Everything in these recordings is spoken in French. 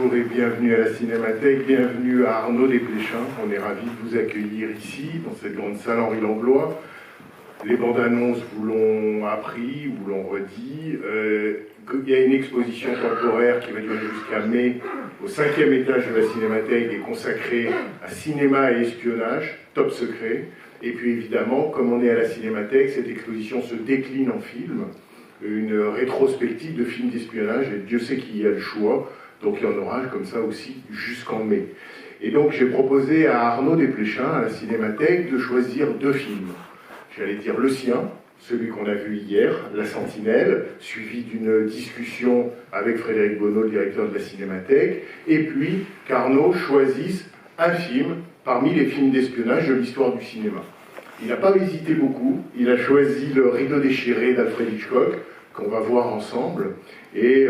bonjour et bienvenue à la Cinémathèque, bienvenue à Arnaud Desplechin. On est ravis de vous accueillir ici, dans cette grande salle Henri Langlois. Les bandes annonces vous l'ont appris, vous l'ont redit. Il y a une exposition temporaire qui va durer jusqu'à mai au 5e étage de la Cinémathèque et consacrée à cinéma et espionnage, top secret. Et puis évidemment, comme on est à la Cinémathèque, cette exposition se décline en film, une rétrospective de films d'espionnage, et Dieu sait qu'il y a le choix, donc il y en aura comme ça aussi jusqu'en mai. Et donc j'ai proposé à Arnaud Desplechin, à la Cinémathèque, de choisir 2 films. J'allais dire le sien, celui qu'on a vu hier, La Sentinelle, suivi d'une discussion avec Frédéric Bonneau, le directeur de la Cinémathèque, et puis qu'Arnaud choisisse un film parmi les films d'espionnage de l'histoire du cinéma. Il n'a pas hésité beaucoup, il a choisi Le Rideau déchiré d'Alfred Hitchcock, qu'on va voir ensemble, et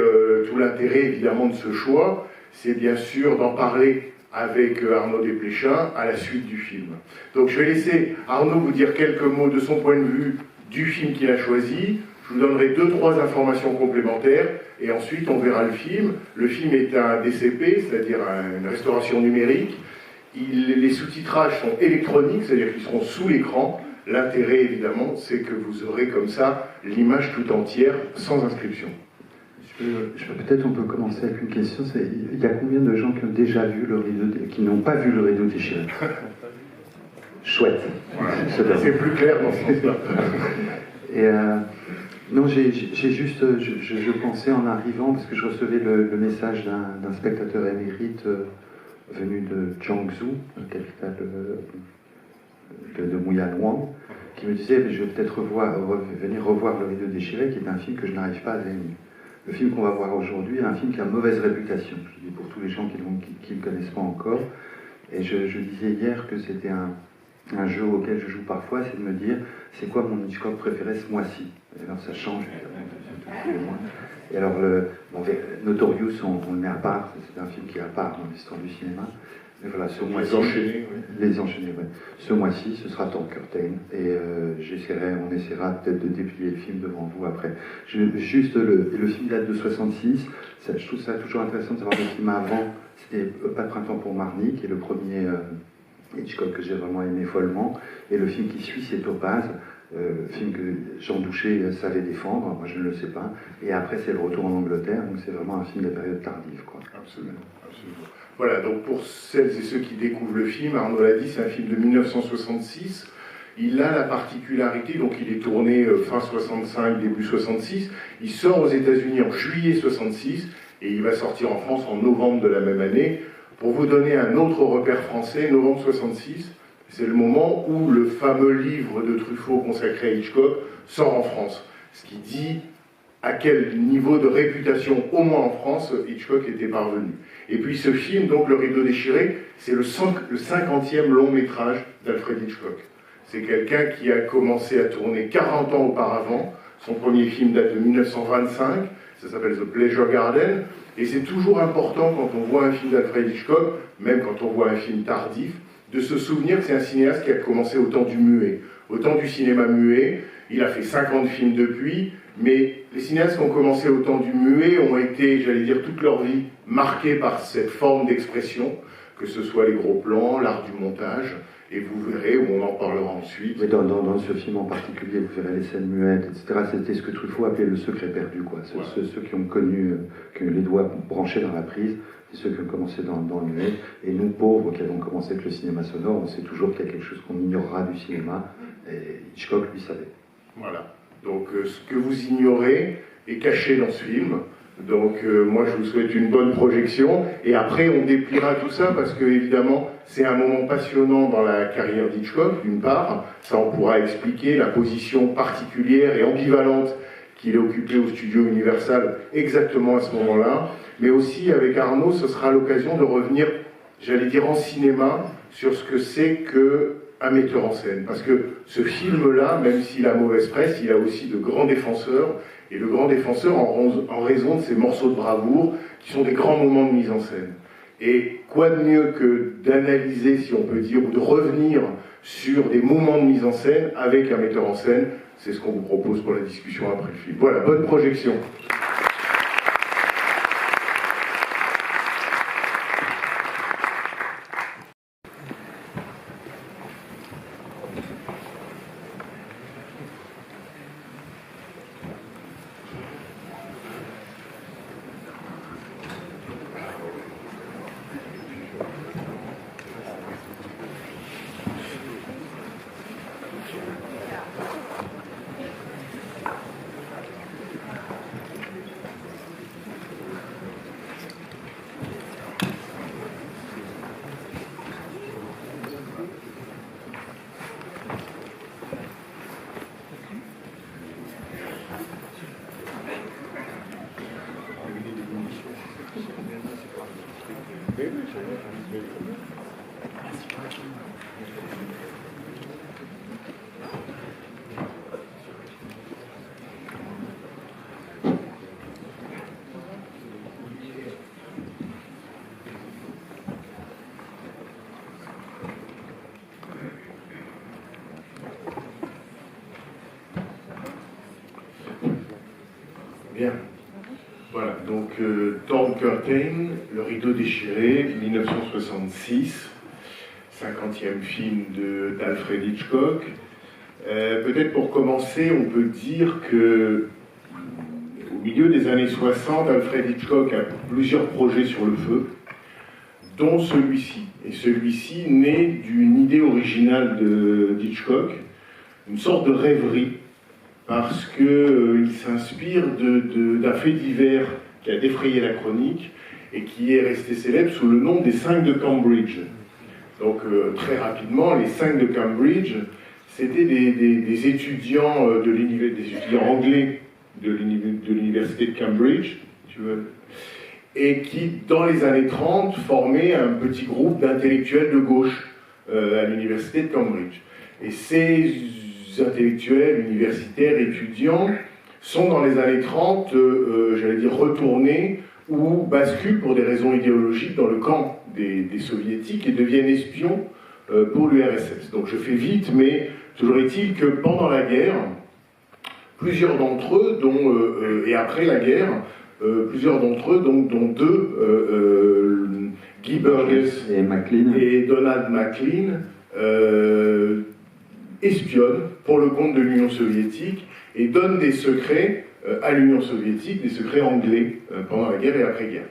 tout l'intérêt évidemment de ce choix, c'est bien sûr d'en parler avec Arnaud Desplechin à la suite du film. Donc je vais laisser Arnaud vous dire quelques mots de son point de vue du film qu'il a choisi. Je vous donnerai 2-3 informations complémentaires et ensuite on verra le film. Le film est un DCP, c'est-à-dire une restauration numérique. Les sous-titrages sont électroniques, c'est-à-dire qu'ils seront sous l'écran. L'intérêt évidemment, c'est que vous aurez comme ça l'image tout entière sans inscription. Peut-être on peut commencer avec une question. Il y a combien de gens qui ont déjà vu le rideau, qui n'ont pas vu le rideau déchiré? Chouette. Voilà. C'est plus clair dans ce sens-là. Et non, j'ai juste, je pensais en arrivant, parce que je recevais le message d'un spectateur émérite venu de Jiangsu, la capitale de Mouyanouan, qui me disait je vais peut-être venir revoir le rideau déchiré, qui est un film que je n'arrive pas à aimer. Le film qu'on va voir aujourd'hui est un film qui a mauvaise réputation, je dis pour tous les gens qui ne le connaissent pas encore. Et je disais hier que c'était un jeu auquel je joue parfois, c'est de me dire, c'est quoi mon Hitchcock préféré ce mois-ci? Et alors ça change, tous les mois. Et alors, Notorious, on le met à part, c'est un film qui est à part dans l'histoire du cinéma. Mais voilà, ce mois-ci, Les Enchaînés, ouais. Ce mois-ci, ce sera Tom Curtain, et on essaiera peut-être de déplier le film devant vous après. Le film date de 66, je trouve ça toujours intéressant de savoir le film avant. C'était Pas de printemps pour Marnie, qui est le premier Hitchcock que j'ai vraiment aimé follement, et le film qui suit, c'est Topaz, film que Jean Douché savait défendre, moi je ne le sais pas, et après c'est le retour en Angleterre, donc c'est vraiment un film de la période tardive, quoi. Absolument, absolument. Voilà, donc pour celles et ceux qui découvrent le film, Arnaud l'a dit, c'est un film de 1966. Il a la particularité, donc il est tourné fin 65, début 66. Il sort aux États-Unis en juillet 66 et il va sortir en France en novembre de la même année. Pour vous donner un autre repère français, novembre 66, c'est le moment où le fameux livre de Truffaut consacré à Hitchcock sort en France. Ce qui dit à quel niveau de réputation, au moins en France, Hitchcock était parvenu. Et puis ce film, donc Le Rideau déchiré, c'est le 50e long métrage d'Alfred Hitchcock. C'est quelqu'un qui a commencé à tourner 40 ans auparavant. Son premier film date de 1925, ça s'appelle The Pleasure Garden. Et c'est toujours important quand on voit un film d'Alfred Hitchcock, même quand on voit un film tardif, de se souvenir que c'est un cinéaste qui a commencé au temps du muet, au temps du cinéma muet. Il a fait 50 films depuis, mais les cinéastes qui ont commencé au temps du muet ont été, j'allais dire, toute leur vie marqués par cette forme d'expression, que ce soit les gros plans, l'art du montage, et vous verrez, où on en parlera ensuite. Oui, dans ce film en particulier, vous verrez les scènes muettes, etc. C'était ce que Truffaut appelait le secret perdu, quoi. Ceux qui ont connu, que les doigts branchés dans la prise, c'est ceux qui ont commencé dans le muet. Et nous, pauvres, qui avons commencé avec le cinéma sonore, on sait toujours qu'il y a quelque chose qu'on ignorera du cinéma, et Hitchcock, lui, savait. Voilà. Donc, ce que vous ignorez est caché dans ce film. Donc moi je vous souhaite une bonne projection et après on dépliera tout ça parce que évidemment c'est un moment passionnant dans la carrière d'Hitchcock d'une part, ça on pourra expliquer la position particulière et ambivalente qu'il a occupée au studio Universal exactement à ce moment-là, mais aussi avec Arnaud ce sera l'occasion de revenir, j'allais dire en cinéma, sur ce que c'est qu'un metteur en scène, parce que ce film-là, même s'il a mauvaise presse, il a aussi de grands défenseurs. Et le grand défenseur en raison de ces morceaux de bravoure qui sont des grands moments de mise en scène. Et quoi de mieux que d'analyser, si on peut dire, ou de revenir sur des moments de mise en scène avec un metteur en scène. C'est ce qu'on vous propose pour la discussion après le film. Voilà, bonne projection. Bien. Voilà, donc Torn Curtain, Le rideau déchiré, 1966, 50e film d'Alfred Hitchcock. Peut-être pour commencer, on peut dire que au milieu des années 60, Alfred Hitchcock a plusieurs projets sur le feu, dont celui-ci. Et celui-ci naît d'une idée originale d'Hitchcock, une sorte de rêverie, parce qu'il s'inspire d'un fait divers qui a défrayé la chronique et qui est resté célèbre sous le nom des 5 de Cambridge. Donc très rapidement, les 5 de Cambridge, c'était des étudiants des étudiants anglais de l'université de Cambridge, tu veux, et qui, dans les années 30, formaient un petit groupe d'intellectuels de gauche à l'université de Cambridge. Et ces intellectuels, universitaires, étudiants, sont dans les années 30, j'allais dire, retournés ou basculent pour des raisons idéologiques dans le camp des soviétiques et deviennent espions pour l'URSS. Donc je fais vite, mais toujours est-il que pendant la guerre, plusieurs d'entre eux, et après la guerre, plusieurs d'entre eux, dont deux, Guy Burgess et Donald Maclean, espionnent pour le compte de l'Union soviétique et donnent des secrets à l'Union soviétique, des secrets anglais pendant la guerre et après-guerre.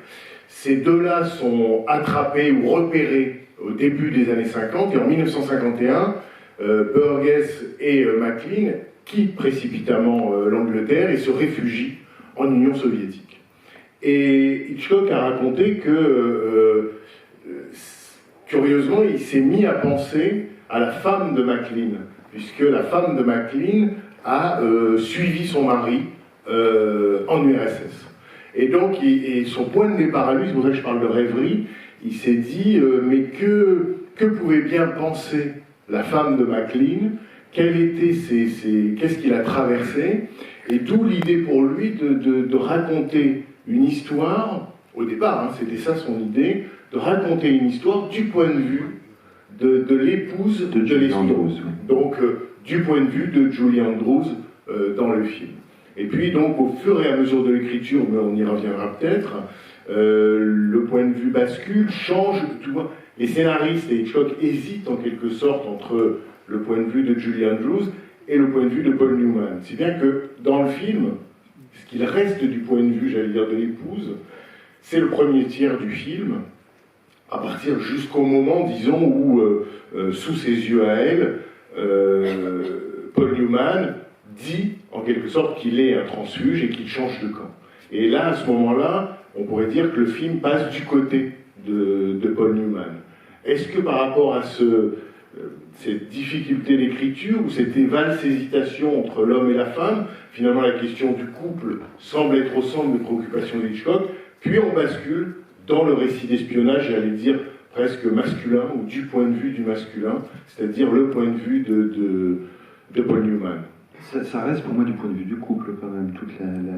Ces deux-là sont attrapés ou repérés au début des années 50 et en 1951, Burgess et Maclean quittent précipitamment l'Angleterre et se réfugient en Union soviétique. Et Hitchcock a raconté que, curieusement, il s'est mis à penser à la femme de Maclean, puisque la femme de Maclean a suivi son mari en URSS. Et donc, son point de départ à lui, c'est pour ça que je parle de rêverie, il s'est dit, mais que pouvait bien penser la femme de Maclean, qu'est-ce qu'il a traversé, et d'où l'idée pour lui de raconter une histoire, au départ, hein, c'était ça son idée, de raconter une histoire du point de vue de l'épouse de Julie Andrews. Donc, du point de vue de Julie Andrews dans le film. Et puis, donc, au fur et à mesure de l'écriture, mais on y reviendra peut-être, le point de vue bascule, change, tu vois. Les scénaristes et Hitchcock hésitent en quelque sorte entre le point de vue de Julie Andrews et le point de vue de Paul Newman. Si bien que dans le film, ce qu'il reste du point de vue, j'allais dire, de l'épouse, c'est le premier tiers du film, à partir jusqu'au moment, disons, où, sous ses yeux à elle, Paul Newman dit, en quelque sorte, qu'il est un transfuge et qu'il change de camp. Et là, à ce moment-là, on pourrait dire que le film passe du côté de Paul Newman. Est-ce que par rapport à cette difficulté d'écriture, ou cette valse-hésitation entre l'homme et la femme, finalement la question du couple semble être au centre des préoccupations d'Hitchcock, puis on bascule dans le récit d'espionnage, j'allais dire presque masculin, ou du point de vue du masculin, c'est-à-dire le point de vue de Paul Newman. Ça reste pour moi du point de vue du couple quand même.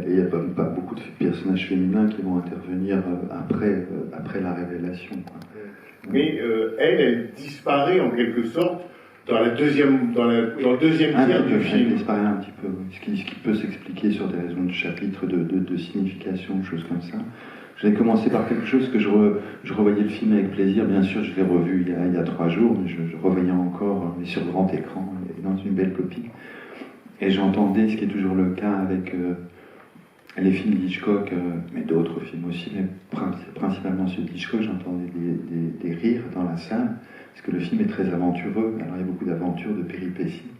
Et il n'y a pas beaucoup de personnages féminins qui vont intervenir après la révélation, quoi. Mais elle disparaît en quelque sorte dans le deuxième tiers du film. Elle disparaît un petit peu, ce qui peut s'expliquer sur des raisons de chapitre, de signification, de choses comme ça. Je vais commencer par quelque chose que je revoyais le film avec plaisir. Bien sûr, je l'ai revu il y a 3 jours, mais je revoyais encore, mais sur grand écran, et dans une belle copie. Et j'entendais, ce qui est toujours le cas avec les films d'Hitchcock, mais d'autres films aussi, mais principalement ceux d'Hitchcock, j'entendais des rires dans la salle, parce que le film est très aventureux. Alors il y a beaucoup d'aventures, de péripéties.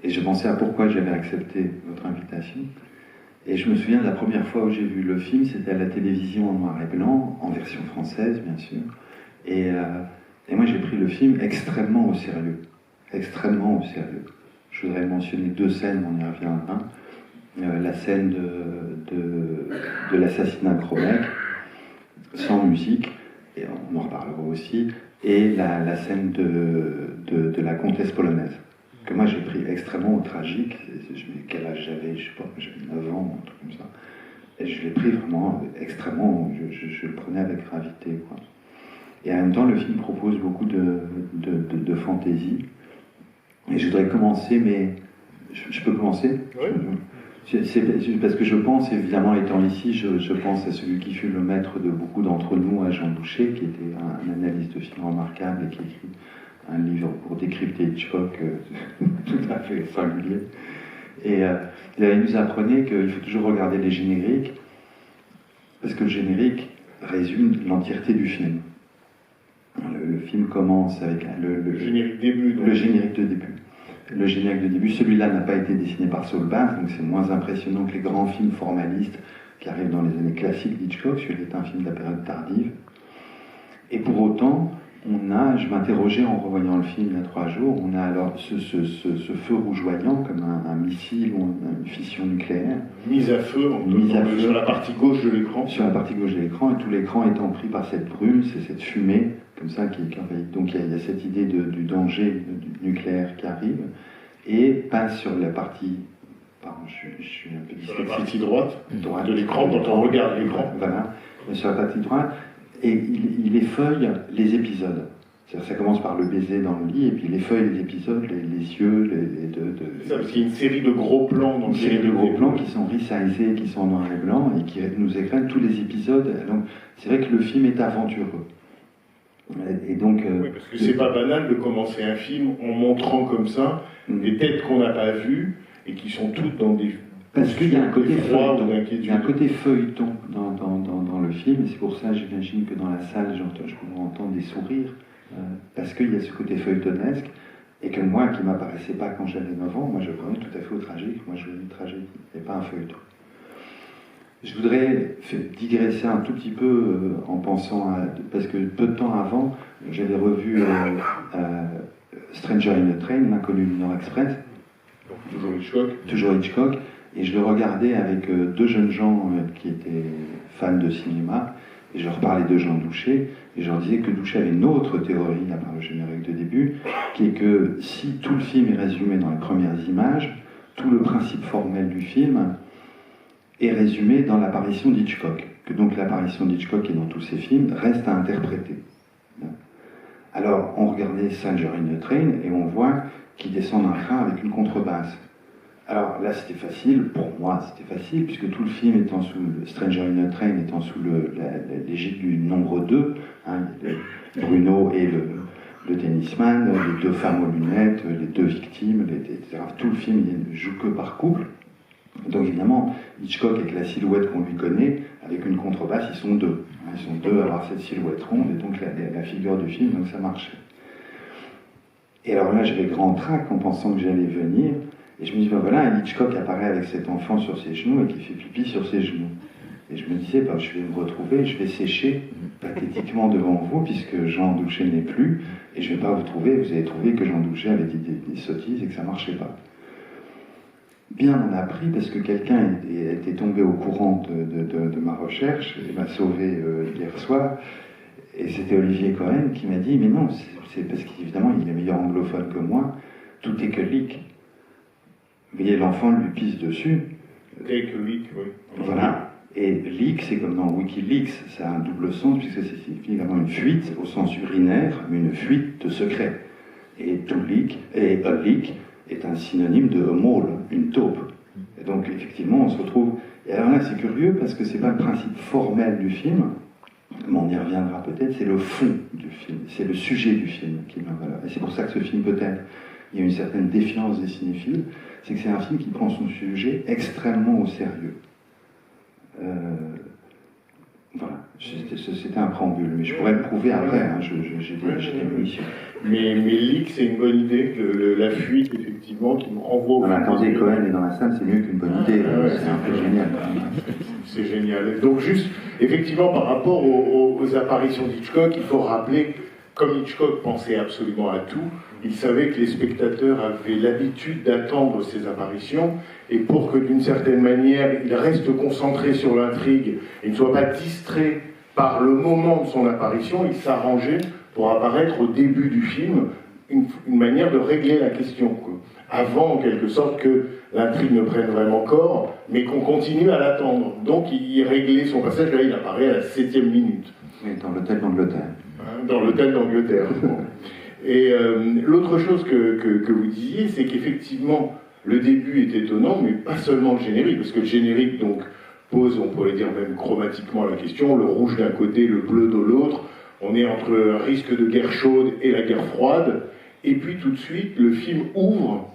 Et je pensais à pourquoi j'avais accepté votre invitation. Et je me souviens de la première fois où j'ai vu le film, c'était à la télévision en noir et blanc, en version française bien sûr. Et moi j'ai pris le film extrêmement au sérieux. Extrêmement au sérieux. Je voudrais mentionner 2 scènes, on y reviendra. La scène de l'assassinat Kromek, sans musique, et on en reparlera aussi, et la scène de la comtesse polonaise, que moi j'ai pris extrêmement au tragique. Quel âge j'avais? Je sais pas, j'avais 9 ans, un truc comme ça. Et je l'ai pris vraiment extrêmement, je le prenais avec gravité, quoi. Et en même temps, le film propose beaucoup de fantaisie. Et je voudrais commencer, mais je peux commencer? Oui. C'est parce que je pense, évidemment, étant ici, je pense à celui qui fut le maître de beaucoup d'entre nous, à Jean Douché, qui était un analyste de film remarquable et qui écrit un livre pour décrypter Hitchcock tout à fait singulier. Et il nous apprenait qu'il faut toujours regarder les génériques, parce que le générique résume l'entièreté du film. Le film commence avec le générique début. Le générique de début. Le générique de début, celui-là n'a pas été dessiné par Saul Bass, donc c'est moins impressionnant que les grands films formalistes qui arrivent dans les années classiques d'Hitchcock. Celui-là est un film de la période tardive. Et pour autant, je m'interrogeais en revoyant le film il y a 3 jours, on a alors ce feu rougeoyant comme un missile ou une fission nucléaire. Mise à feu, sur la partie gauche de l'écran. Sur la partie gauche de l'écran, et tout l'écran étant pris par cette brume, c'est cette fumée, comme ça, qui envahit. Donc il y a cette idée du danger du nucléaire qui arrive, et passe sur la partie... Pardon, je suis un peu dyslexique. Sur la partie droite de l'écran, quand on regarde l'écran. Voilà, sur la partie droite. Et il effeuille les épisodes. C'est-à-dire, ça commence par le baiser dans le lit, et puis il effeuille les épisodes, les yeux, les deux. C'est ça, parce qu'il y a une série de gros plans. Une série de gros plans qui sont resizés, qui sont en noir et blanc, et qui nous éclairent tous les épisodes. Donc, c'est vrai que le film est aventureux. Et donc, oui, parce que c'est pas banal de commencer un film en montrant comme ça des têtes qu'on n'a pas vues, et qui sont toutes dans des... Parce qu'il y a un côté feuilleton, il y a un côté feuilleton dans le film, et c'est pour ça, j'imagine que dans la salle, je pouvais entendre des sourires, parce qu'il y a ce côté feuilletonesque, et que moi, qui ne m'apparaissait pas quand j'avais 9 ans, moi je prenais tout à fait au tragique, moi je voulais une tragédie, et pas un feuilleton. Je voudrais digresser un tout petit peu en pensant à... Parce que peu de temps avant, j'avais revu Stranger in a Train, L'inconnu du Nord Express. Toujours Hitchcock. Toujours Hitchcock. Et je le regardais avec 2 jeunes gens qui étaient fans de cinéma, et je leur parlais de Jean Douché, et je leur disais que Douché avait une autre théorie, à part le générique de début, qui est que si tout le film est résumé dans les premières images, tout le principe formel du film est résumé dans l'apparition d'Hitchcock, que donc l'apparition d'Hitchcock et dans tous ses films reste à interpréter. Alors, on regardait Stranger in a Train, et on voit qu'il descend d'un train avec une contrebasse. Alors là, c'était facile, pour moi c'était facile, puisque tout le film étant sous Stranger in a Train étant sous l'égide du nombre 2, hein, Bruno et le tennisman, les 2 femmes aux lunettes, les 2 victimes, etc. Tout le film ne joue que par couple. Donc évidemment, Hitchcock avec la silhouette qu'on lui connaît, avec une contrebasse, ils sont 2. Ils sont 2 à avoir cette silhouette ronde, et donc la figure du film, donc ça marchait. Et alors là, j'avais grand trac en pensant que j'allais venir. Et je me dis, ben voilà, un Hitchcock apparaît avec cet enfant sur ses genoux et qui fait pipi sur ses genoux. Et je me disais, ben, je vais me retrouver, je vais sécher pathétiquement devant vous, puisque Jean Douché n'est plus, et je ne vais pas vous trouver, vous allez trouver que Jean Douché avait dit des sottises et que ça ne marchait pas. Bien, on a appris, parce que quelqu'un était tombé au courant de ma recherche, et m'a sauvé hier soir, et c'était Olivier Cohen qui m'a dit, mais non, c'est parce qu'évidemment, il est meilleur anglophone que moi, tout est que leak. Vous voyez, l'enfant lui pisse dessus. Take a leak, oui. Voilà. Et leak, c'est comme dans Wikileaks, ça a un double sens, puisque ça signifie également une fuite au sens urinaire, mais une fuite de secret. Et to leak, et a leak est un synonyme de a mole, une taupe. Et donc, effectivement, on se retrouve... Et alors là, c'est curieux, parce que c'est pas le principe formel du film, mais on y reviendra peut-être, c'est le fond du film, c'est le sujet du film qui met en valeur. Et c'est pour ça que ce film, peut-être, il y a une certaine défiance des cinéphiles, c'est que c'est un film qui prend son sujet extrêmement au sérieux. Voilà, c'était un préambule, mais je pourrais le prouver après, hein, j'ai des munitions. Mais leak, c'est une bonne idée, la fuite, effectivement, qui me renvoie au... Non, mais attendez, Cohen est dans la salle, c'est mieux qu'une bonne idée, c'est un peu génial. C'est génial. Donc juste, effectivement, par rapport aux apparitions d'Hitchcock, il faut rappeler, comme Hitchcock pensait absolument à tout, il savait que les spectateurs avaient l'habitude d'attendre ces apparitions, et pour que d'une certaine manière, ils restent concentrés sur l'intrigue et ne soient pas distraits par le moment de son apparition, il s'arrangeait pour apparaître au début du film, une manière de régler la question, quoi. Avant, en quelque sorte, que l'intrigue ne prenne vraiment corps, mais qu'on continue à l'attendre. Donc il réglait son passage, là il apparaît à la 7e minute. Oui, dans l'hôtel d'Angleterre. Dans l'hôtel d'Angleterre. Et l'autre chose que vous disiez, c'est qu'effectivement, le début est étonnant, mais pas seulement le générique, parce que le générique donc pose, on pourrait dire même chromatiquement la question, le rouge d'un côté, le bleu de l'autre, on est entre un risque de guerre chaude et la guerre froide, et puis tout de suite, le film ouvre.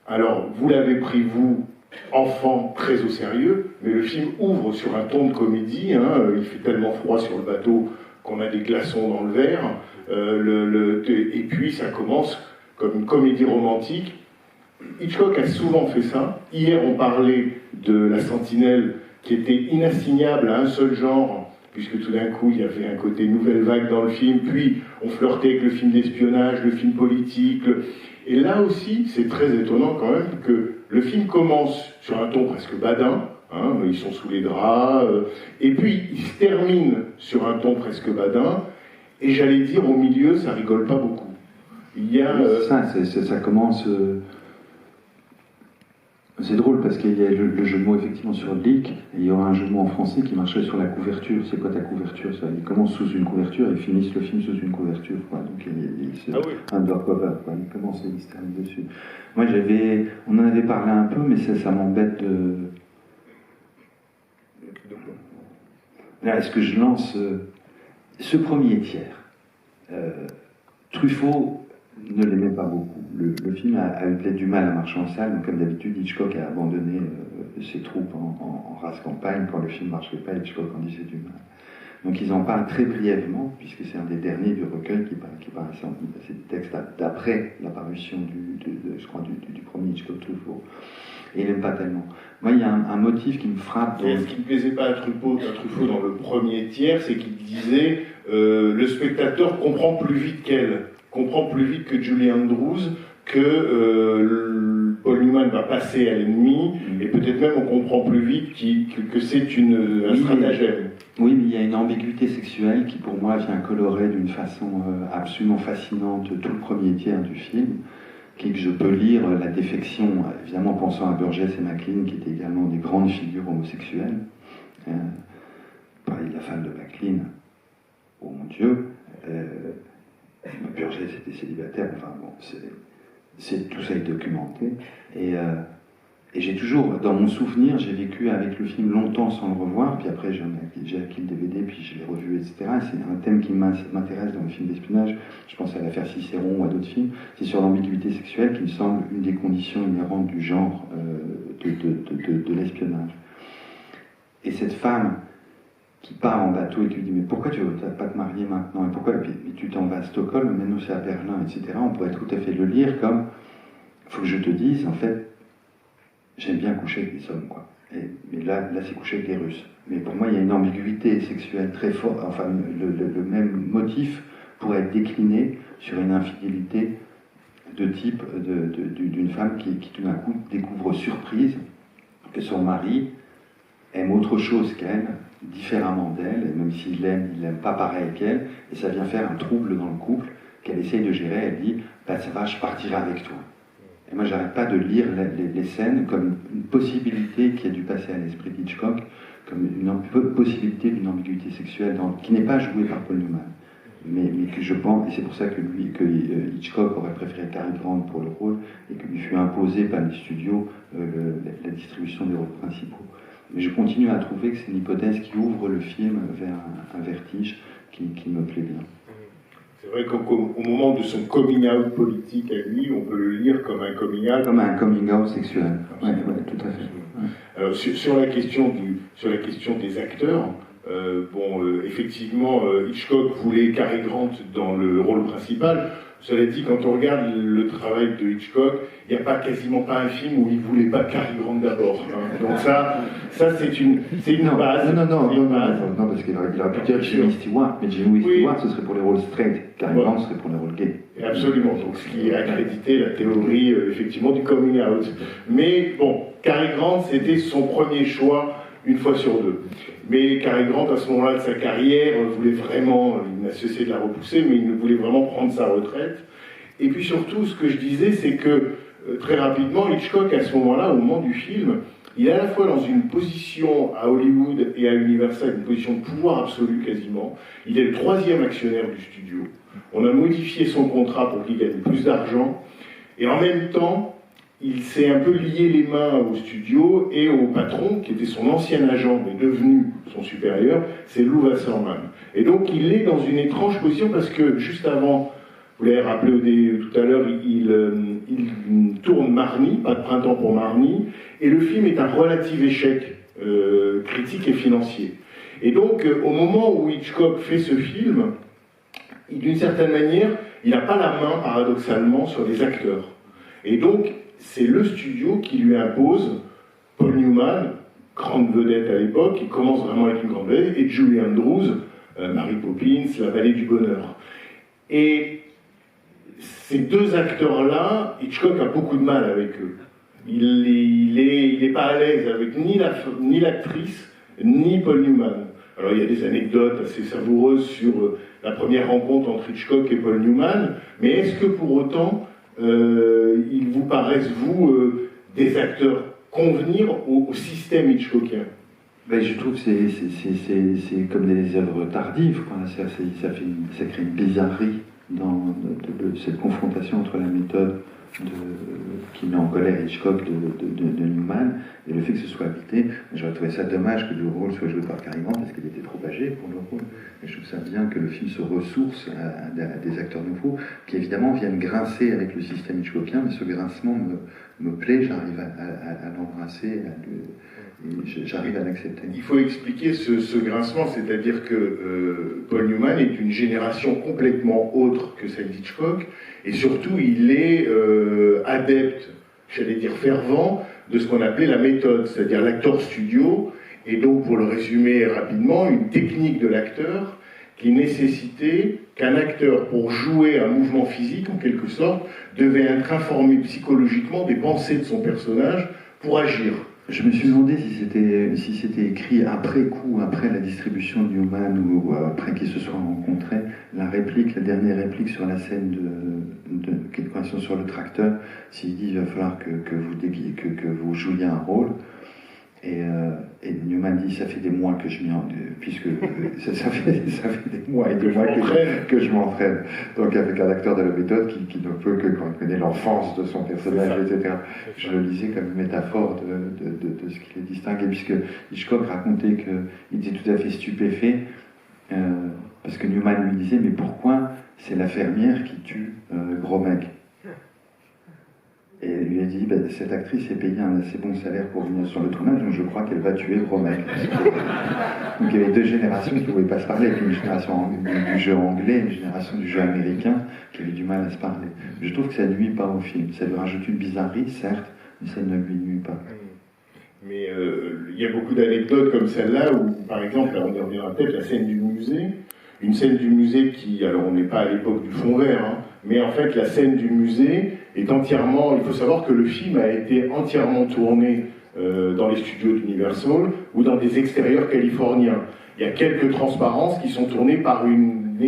Alors, vous l'avez pris, vous, enfant, très au sérieux, mais le film ouvre sur un ton de comédie, hein, il fait tellement froid sur le bateau qu'on a des glaçons dans le verre, et puis ça commence comme une comédie romantique. Hitchcock a souvent fait ça. Hier, on parlait de La Sentinelle, qui était inassignable à un seul genre, puisque tout d'un coup, il y avait un côté nouvelle vague dans le film, puis on flirtait avec le film d'espionnage, le film politique. Et là aussi, c'est très étonnant quand même que le film commence sur un ton presque badin, hein, ils sont sous les draps, et puis il se termine sur un ton presque badin, et j'allais dire au milieu, ça rigole pas beaucoup. Il y a... ça commence... C'est drôle parce qu'il y a le jeu de mots effectivement sur leak, et il y aura un jeu de mots en français qui marcherait sur la couverture. C'est quoi ta couverture, ça? Ils commencent sous une couverture et finissent le film sous une couverture, quoi. Donc c'est undercover, quoi. Ils commencent et ils se terminent dessus. Moi on en avait parlé un peu, mais ça m'embête de... Là, est-ce que je lance ce premier tiers? Truffaut ne l'aimait pas beaucoup. Le film a eu peut-être du mal à marcher en salle, donc comme d'habitude, Hitchcock a abandonné ses troupes en race campagne. Quand le film ne marchait pas, Hitchcock en disait du mal. Donc ils en parlent très brièvement, puisque c'est un des derniers du recueil qui paraissait en c'est des textes d'après l'apparition du premier Hitchcock Truffaut. Et il n'aime pas tellement. Moi, il y a un motif qui me frappe. Et ce qui ne plaisait pas à Truffaut dans le premier tiers, c'est qu'il disait le spectateur comprend plus vite que Julie Andrews, que Paul Newman va passer à l'ennemi, et peut-être même on comprend plus vite que c'est un stratagème. Oui, mais il y a une ambiguïté sexuelle qui pour moi vient colorer d'une façon absolument fascinante tout le premier tiers du film, qui est que je peux lire la défection, évidemment pensant à Burgess et Maclean, qui étaient également des grandes figures homosexuelles. Pareil, la femme de Maclean, oh mon Dieu, Burgess était célibataire, enfin bon, tout ça est documenté. Et j'ai toujours, dans mon souvenir, j'ai vécu avec le film longtemps sans le revoir, puis après j'ai acquis le DVD, puis je l'ai revu, etc. C'est un thème qui m'intéresse dans le film d'espionnage, je pense à l'affaire Cicéron ou à d'autres films, c'est sur l'ambiguïté sexuelle qui me semble une des conditions inhérentes du genre de l'espionnage. Et cette femme qui part en bateau et qui lui dit « Mais pourquoi tu ne vas pas te marier maintenant ? Et pourquoi tu t'en vas à Stockholm, maintenant c'est à Berlin, etc. » On pourrait tout à fait le lire comme « Il faut que je te dise, en fait, j'aime bien coucher avec les hommes, quoi. » Mais là c'est coucher avec les Russes. Mais pour moi, il y a une ambiguïté sexuelle très forte. Enfin, le même motif pourrait être décliné sur une infidélité de type d'une femme qui tout d'un coup découvre surprise que son mari aime autre chose qu'elle, différemment d'elle, et même s'il l'aime, il l'aime pas pareil qu'elle, et ça vient faire un trouble dans le couple qu'elle essaye de gérer. Elle dit « ça va, je partirai avec toi ». Et moi, j'arrête pas de lire les scènes comme une possibilité qui a dû passer à l'esprit d'Hitchcock, comme une possibilité d'une ambiguïté sexuelle qui n'est pas jouée par Paul Newman, mais que je pense, et c'est pour ça que Hitchcock aurait préféré Cary Grant pour le rôle, et que lui fut imposé par les studios la distribution des rôles principaux. Mais je continue à trouver que c'est une hypothèse qui ouvre le film vers un vertige qui me plaît bien. C'est vrai qu'au moment de son coming out politique à lui, on peut le lire comme un coming out. Comme un coming out sexuel. Oui, tout à fait. Ouais. Alors, sur la question des acteurs, effectivement, Hitchcock voulait Cary Grant dans le rôle principal. Cela dit, quand on regarde le travail de Hitchcock, il n'y a quasiment pas un film où il ne voulait pas Cary Grant d'abord. Hein. Donc ça c'est une base. Non, parce qu'il aurait pu dire Jimmy Stewart, mais Jimmy Stewart, ce serait pour les rôles straight, Cary Grant serait pour les rôles gays. Absolument, donc ce qui accréditait la théorie, effectivement, du coming out. Mais bon, Cary Grant, c'était son premier choix une fois sur deux. Mais Cary Grant, à ce moment-là de sa carrière, voulait vraiment, il n'a cessé de la repousser, mais il voulait vraiment prendre sa retraite. Et puis surtout, ce que je disais, c'est que très rapidement, Hitchcock, à ce moment-là, au moment du film, il est à la fois dans une position à Hollywood et à Universal, une position de pouvoir absolu quasiment. Il est le 3e actionnaire du studio. On a modifié son contrat pour qu'il gagne plus d'argent. Et en même temps, il s'est un peu lié les mains au studio et au patron, qui était son ancien agent, mais devenu son supérieur, c'est Lou Wasserman. Et donc il est dans une étrange position parce que juste avant, vous l'avez rappelé tout à l'heure, il tourne Marnie, Pas de printemps pour Marnie, et le film est un relatif échec critique et financier. Et donc, au moment où Hitchcock fait ce film, d'une certaine manière, il n'a pas la main, paradoxalement, sur les acteurs. Et donc, c'est le studio qui lui impose Paul Newman, grande vedette à l'époque, qui commence vraiment à être une grande vedette, et Julie Andrews, Mary Poppins, La Vallée du Bonheur. Et ces deux acteurs-là, Hitchcock a beaucoup de mal avec eux. Il n'est pas à l'aise avec ni l'actrice, ni Paul Newman. Alors il y a des anecdotes assez savoureuses sur la première rencontre entre Hitchcock et Paul Newman, mais est-ce que pour autant, ils vous paraissent, vous, des acteurs convenir au système hitchcockien? Ben, je trouve que c'est comme des œuvres tardives, quoi. Ça crée une bizarrerie dans cette confrontation entre la méthode qui met en colère Hitchcock de Newman et le fait que ce soit habité. J'aurais trouvé ça dommage que le rôle soit joué par Cary Grant parce qu'il était trop âgé pour le rôle. Et je trouve ça bien que le film se ressource à des acteurs nouveaux qui évidemment viennent grincer avec le système hitchcockien, mais ce grincement me plaît, j'arrive à l'embrasser, j'arrive à l'accepter. Il faut expliquer ce grincement, c'est-à-dire que Paul Newman est une génération complètement autre que celle d'Hitchcock, et surtout il est adepte, j'allais dire fervent, de ce qu'on appelait la méthode, c'est-à-dire l'acteur studio, et donc pour le résumer rapidement, une technique de l'acteur qui nécessitait qu'un acteur, pour jouer un mouvement physique en quelque sorte, devait être informé psychologiquement des pensées de son personnage pour agir. Je me suis demandé si c'était écrit après coup, après la distribution de Newman ou après qu'ils se soient rencontrés, la dernière réplique sur la scène de sur le tracteur, s'il dit il va falloir que vous jouiez un rôle. Et Newman dit ça fait des mois que je m'y puisque ça fait des mois et des mois que je m'entraîne. Donc avec un acteur de la méthode qui ne peut que quand il connaît l'enfance de son personnage, etc. Je le lisais comme une métaphore de ce qui les distingue. Et puisque Hitchcock racontait qu'il était tout à fait stupéfait parce que Newman lui disait mais pourquoi c'est la fermière qui tue Gros Mec? Et il lui a dit, cette actrice est payée un assez bon salaire pour venir sur le tournage, donc je crois qu'elle va tuer Gros Mec. Donc il y avait deux générations qui ne pouvaient pas se parler, une génération du jeu anglais, une génération du jeu américain, qui avait du mal à se parler. Je trouve que ça ne nuit pas au film. Ça lui rajoute une bizarrerie, certes, mais ça ne lui nuit pas. Mais il y a beaucoup d'anecdotes comme celle-là, où par exemple, là, on revient en tête la scène du musée, une scène du musée qui, alors on n'est pas à l'époque du fond vert, hein, mais en fait la scène du musée est entièrement, il faut savoir que le film a été entièrement tourné dans les studios d'Universal ou dans des extérieurs californiens. Il y a quelques transparences qui sont tournées par une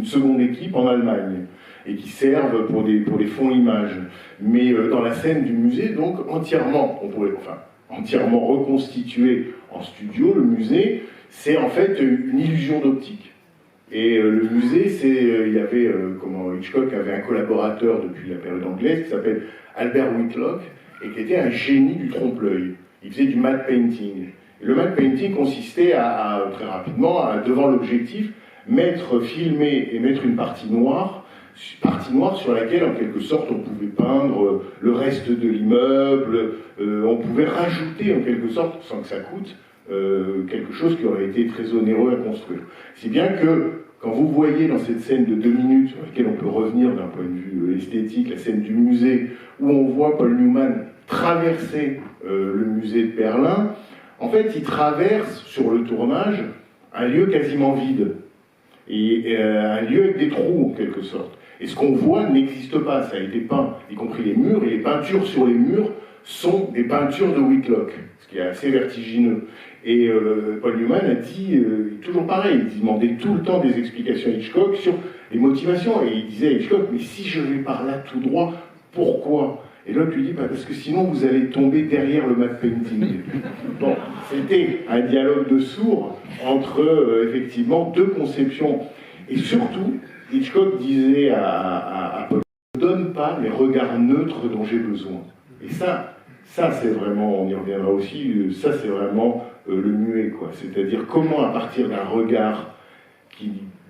seconde équipe en Allemagne et qui servent pour des fonds images. Mais dans la scène du musée, donc entièrement reconstitué en studio, le musée, c'est en fait une illusion d'optique. Et le musée, Hitchcock avait un collaborateur depuis la période anglaise qui s'appelle Albert Whitlock et qui était un génie du trompe-l'œil. Il faisait du matte painting. Et le matte painting consistait très rapidement, devant l'objectif, filmer et mettre une partie noire sur laquelle, en quelque sorte, on pouvait peindre le reste de l'immeuble, on pouvait rajouter, en quelque sorte, sans que ça coûte, quelque chose qui aurait été très onéreux à construire. Si bien que, quand vous voyez dans cette scène de 2 minutes, sur laquelle on peut revenir d'un point de vue esthétique, la scène du musée, où on voit Paul Newman traverser le musée de Berlin, en fait, il traverse, sur le tournage, un lieu quasiment vide. Et un lieu avec des trous, en quelque sorte. Et ce qu'on voit n'existe pas, ça a été peint, y compris les murs, et les peintures sur les murs sont des peintures de Whitlock, ce qui est assez vertigineux. Et Paul Newman a dit, toujours pareil, il demandait tout le temps des explications à Hitchcock sur les motivations. Et il disait à Hitchcock, mais si je vais par là tout droit, pourquoi? Et l'autre lui dit, bah parce que sinon vous allez tomber derrière le matte painting. Bon, c'était un dialogue de sourds entre effectivement deux conceptions. Et surtout, Hitchcock disait à Paul, ne donne pas les regards neutres dont j'ai besoin. Et ça c'est vraiment, on y reviendra aussi, ça c'est vraiment le muet, quoi. C'est-à-dire comment à partir d'un regard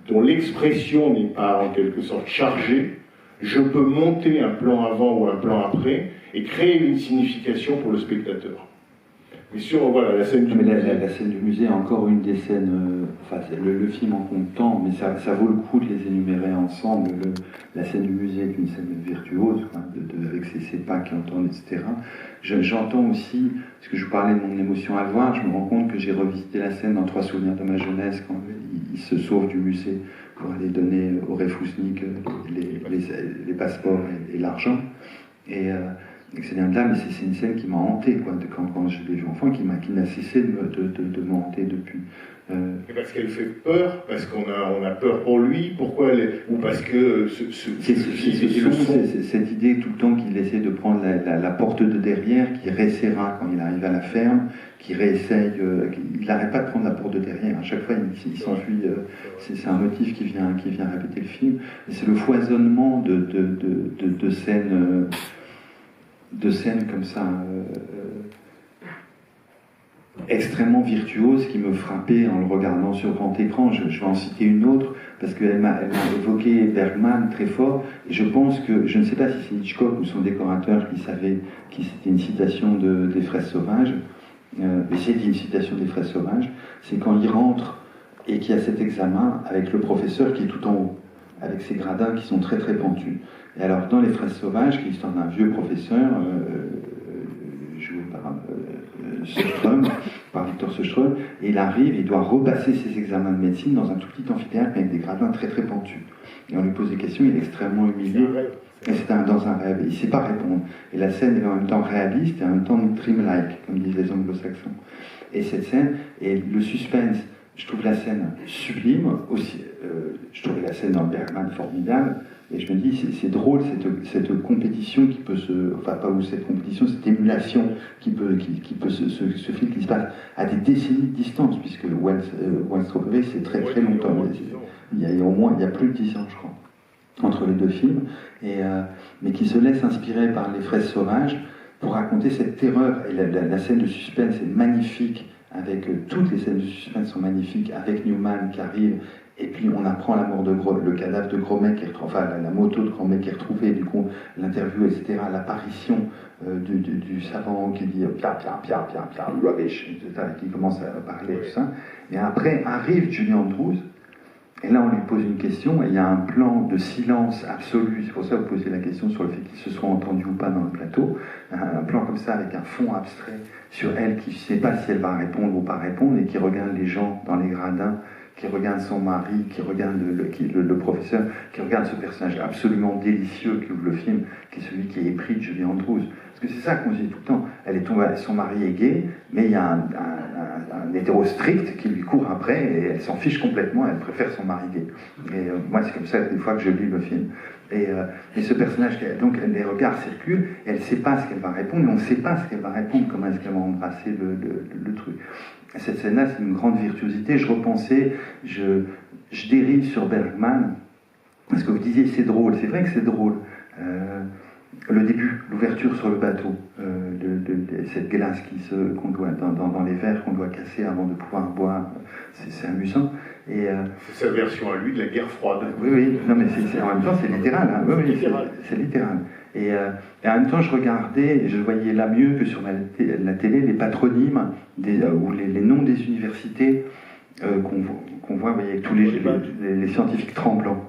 dont l'expression n'est pas en quelque sorte chargée, je peux monter un plan avant ou un plan après et créer une signification pour le spectateur. Mais sur voilà, la scène du musée. La scène du musée est encore une des scènes, enfin le film en compte tant, mais ça vaut le coup de les énumérer ensemble. La scène du musée est une scène virtuose, quoi, avec ses pas qui entendent, etc. J'entends aussi, parce que je vous parlais de mon émotion à le voir, je me rends compte que j'ai revisité la scène dans 3 souvenirs de ma jeunesse, quand il se sauve du musée pour aller donner au Refousnik les passeports et l'argent. Et c'est bien de là, mais c'est une scène qui m'a hanté, quoi, quand je l'ai vu enfant, qui n'a cessé de me hanter depuis. Parce qu'elle fait peur, parce qu'on a peur pour lui, pourquoi ou parce que cette idée tout le temps qu'il essaie de prendre la porte de derrière, qui réessayera quand il arrive à la ferme, qui réessaye, il n'arrête pas de prendre la porte de derrière, à chaque fois il s'enfuit, c'est un motif qui vient répéter le film, et c'est le foisonnement de scènes comme ça, extrêmement virtuose qui me frappait en le regardant sur grand écran. Je vais en citer une autre parce qu'elle m'a évoqué Bergman très fort, et je pense que, je ne sais pas si c'est Hitchcock ou son décorateur qui savait que c'était une citation des Fraises sauvages, mais c'est une citation des Fraises sauvages, c'est quand il rentre et qu'il y a cet examen avec le professeur qui est tout en haut, avec ses gradins qui sont très très pentus. Et alors dans les Fraises sauvages, qui est l'histoire d'un vieux professeur, joué par Victor Sjöström, et il arrive, il doit repasser ses examens de médecine dans un tout petit amphithéâtre avec des gradins très très pentus. Et on lui pose des questions, il est extrêmement humilié. Et c'est dans un rêve, il ne sait pas répondre. Et la scène est en même temps réaliste et en même temps dreamlike, comme disent les anglo-saxons. Et cette scène, et le suspense, je trouve la scène sublime, aussi, je trouve la scène dans Bergman formidable, et je me dis, c'est drôle cette compétition qui peut cette compétition, cette émulation qui peut ce film qui se passe à des décennies de distance, puisque One Strawberry c'est très très longtemps, il y a plus de 10 ans je crois, entre les deux films, mais qui se laisse inspirer par les Fraises sauvages pour raconter cette terreur, et la scène de suspense est magnifique, avec toutes les scènes de suspense sont magnifiques, avec Newman qui arrive, et puis on apprend la mort le cadavre de Gromet, la moto de Gromet qui est retrouvée, du coup l'interview, etc., l'apparition du savant qui dit Pierre, rubbish, etc., qui commence à parler, tout ça. Et après arrive Julie Andrews, et là on lui pose une question, et il y a un plan de silence absolu, c'est pour ça que vous posez la question sur le fait qu'il se soit entendu ou pas dans le plateau, un plan comme ça avec un fond abstrait sur elle qui ne sait pas si elle va répondre ou pas répondre, et qui regarde les gens dans les gradins, qui regarde son mari, qui regarde le professeur, qui regarde ce personnage absolument délicieux qui ouvre le film, qui est celui qui est épris de Julie Andrews. Parce que c'est ça qu'on se dit tout le temps. Elle est tombée, son mari est gay, mais il y a un hétéro strict qui lui court après, et elle s'en fiche complètement, elle préfère son mari gay. Et moi, c'est comme ça des fois que je lis le film. Et ce personnage, donc les regards circulent, et elle ne sait pas ce qu'elle va répondre, mais on ne sait pas ce qu'elle va répondre, comment est-ce qu'elle va embrasser le truc. Cette scène-là, c'est une grande virtuosité. Je repensais, je dérive sur Bergman, parce que vous disiez c'est drôle, c'est vrai que c'est drôle. Le début, l'ouverture sur le bateau, cette glace qu'on doit dans les verres qu'on doit casser avant de pouvoir boire, c'est amusant. Et c'est sa version à lui de la guerre froide. Oui, non mais en même temps c'est littéral. Hein. Oui, c'est littéral. Et en même temps, je regardais et je voyais là mieux que sur la télé les patronymes ou les noms des universités qu'on voit, vous voyez, avec tous les scientifiques tremblants.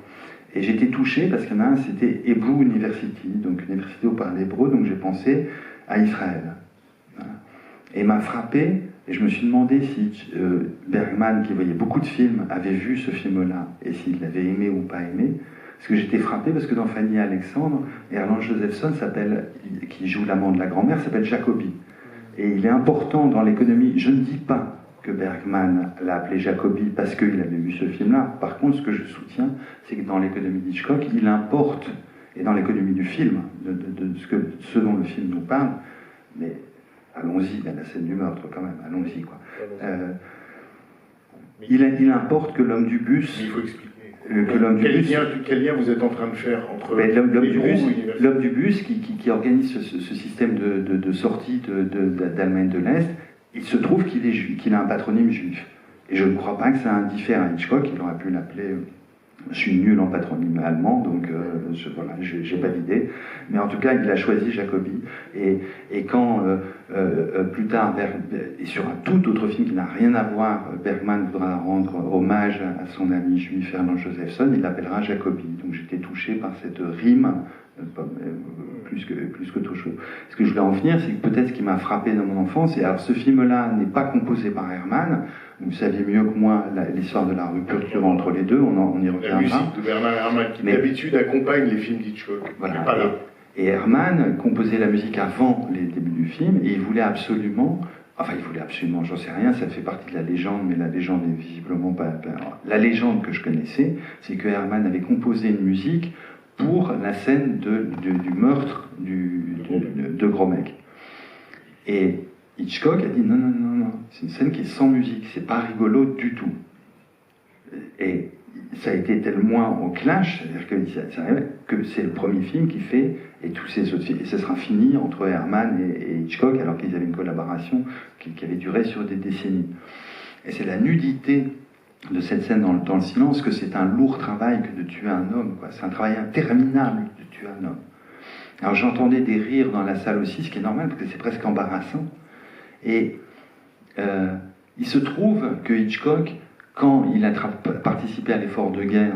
Et j'étais touché parce qu'il y en a un, c'était Hebrew University, donc université où on parle hébreu, donc j'ai pensé à Israël. Voilà. Et m'a frappé, et je me suis demandé si Bergman, qui voyait beaucoup de films, avait vu ce film-là, et s'il l'avait aimé ou pas aimé. Parce que j'étais frappé parce que dans Fanny et Alexandre, Erland Josephson qui joue l'amant de la grand-mère, s'appelle Jacobi. Et il est important dans l'économie. Je ne dis pas que Bergman l'a appelé Jacobi parce qu'il avait vu ce film-là. Par contre, ce que je soutiens, c'est que dans l'économie d'Hitchcock, il importe, et dans l'économie du film, de ce dont le film nous parle, mais allons-y, il y a la scène du meurtre quand même, allons-y quoi. Il importe que l'homme du bus... Il faut expliquer. Quel lien vous êtes en train de faire entre l'homme du bus qui organise ce système de sortie d'Allemagne de l'Est, il se trouve qu'il a un patronyme juif. Et je ne crois pas que ça indiffère à Hitchcock, il aurait pu l'appeler... Je suis nul en patronyme allemand, donc j'ai pas d'idée. Mais en tout cas, il a choisi Jacobi. Et quand, plus tard, et sur un tout autre film qui n'a rien à voir, Bergman voudra rendre hommage à son ami juif Erland Josephson, il l'appellera Jacobi. Donc j'étais touché par cette rime, plus qu'autre chose. Ce que je voulais en venir, c'est que peut-être ce qui m'a frappé dans mon enfance, et alors ce film-là n'est pas composé par Herrmann, vous saviez mieux que moi l'histoire de la rupture entre les deux, on y reviendra. La musique de Bernard Herrmann, qui d'habitude accompagne les films d'Hitchcock. Voilà, et Herrmann composait la musique avant les débuts du film, et il voulait absolument, j'en sais rien, ça fait partie de la légende, mais la légende est visiblement pas... La légende que je connaissais, c'est que Herrmann avait composé une musique pour la scène du meurtre de Gromek. Et Hitchcock a dit non, c'est une scène qui est sans musique, c'est pas rigolo du tout. Et ça a été tellement au clash, c'est-à-dire que c'est le premier film qui fait, et tous ces autres films, et ce sera fini entre Herrmann et Hitchcock, alors qu'ils avaient une collaboration qui avait duré sur des décennies. Et c'est la nudité de cette scène dans le silence que c'est un lourd travail que de tuer un homme, quoi. C'est un travail interminable de tuer un homme. Alors j'entendais des rires dans la salle aussi, ce qui est normal, parce que c'est presque embarrassant. Et il se trouve que Hitchcock, quand il a participé à l'effort de guerre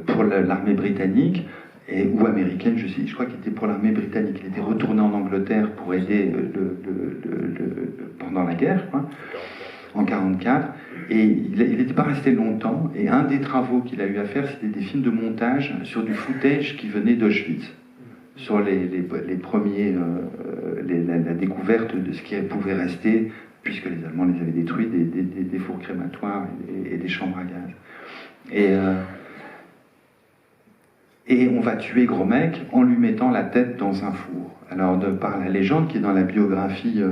pour l'armée britannique, ou américaine, je crois qu'il était pour l'armée britannique, il était retourné en Angleterre pour aider pendant la guerre, quoi, en 1944, et il n'était pas resté longtemps, et un des travaux qu'il a eu à faire, c'était des films de montage sur du footage qui venait d'Auschwitz, sur les premiers, la découverte de ce qui pouvait rester, puisque les Allemands les avaient détruits, des fours crématoires et des chambres à gaz. Et on va tuer Gromek en lui mettant la tête dans un four. Alors, par la légende qui est dans la biographie,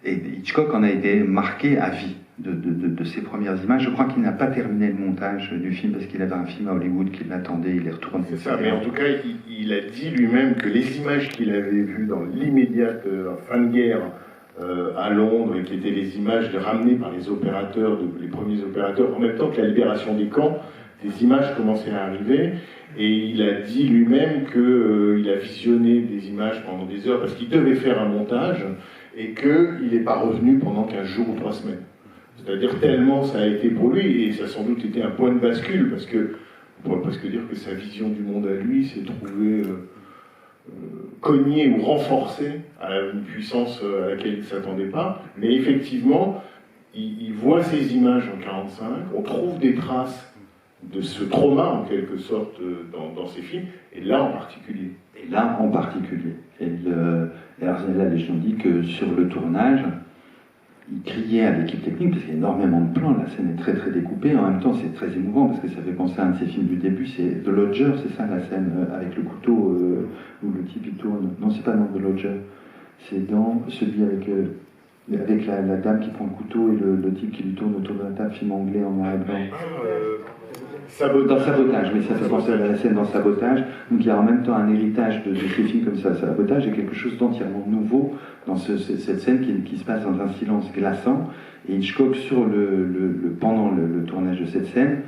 et Hitchcock en a été marqué à vie de ses premières images. Je crois qu'il n'a pas terminé le montage du film parce qu'il avait un film à Hollywood qui l'attendait, il est retourné. C'est ça, mais en tout cas, il a dit lui-même que les images qu'il avait vues dans l'immédiate fin de guerre à Londres, et qui étaient les images ramenées par les opérateurs, les premiers opérateurs, en même temps que la libération des camps, des images commençaient à arriver, et il a dit lui-même qu'il a visionné des images pendant des heures, parce qu'il devait faire un montage, et qu'il n'est pas revenu pendant 15 jours ou 3 semaines. C'est-à-dire tellement ça a été pour lui, et ça a sans doute été un point de bascule, parce que on pourrait presque dire que sa vision du monde à lui s'est trouvée cognée ou renforcée à une puissance à laquelle il ne s'attendait pas. Mais effectivement, il voit ces images en 1945, on trouve des traces de ce trauma, en quelque sorte, dans ces films, et là en particulier. Et alors là, les gens disent que sur le tournage, il criait à l'équipe technique, parce qu'il y a énormément de plans, la scène est très très découpée, en même temps c'est très émouvant, parce que ça fait penser à un de ses films du début, c'est The Lodger, c'est ça la scène avec le couteau, où le type il tourne, non c'est pas dans The Lodger, c'est dans celui avec la dame qui prend le couteau et le type qui lui tourne autour de la table, film anglais en noir et blanc. Dans Sabotage, mais ça fait penser à la scène dans Sabotage. Donc il y a en même temps un héritage de ces films comme ça. Sabotage est quelque chose d'entièrement nouveau dans cette scène qui se passe dans un silence glaçant. Et Hitchcock, pendant le tournage de cette scène,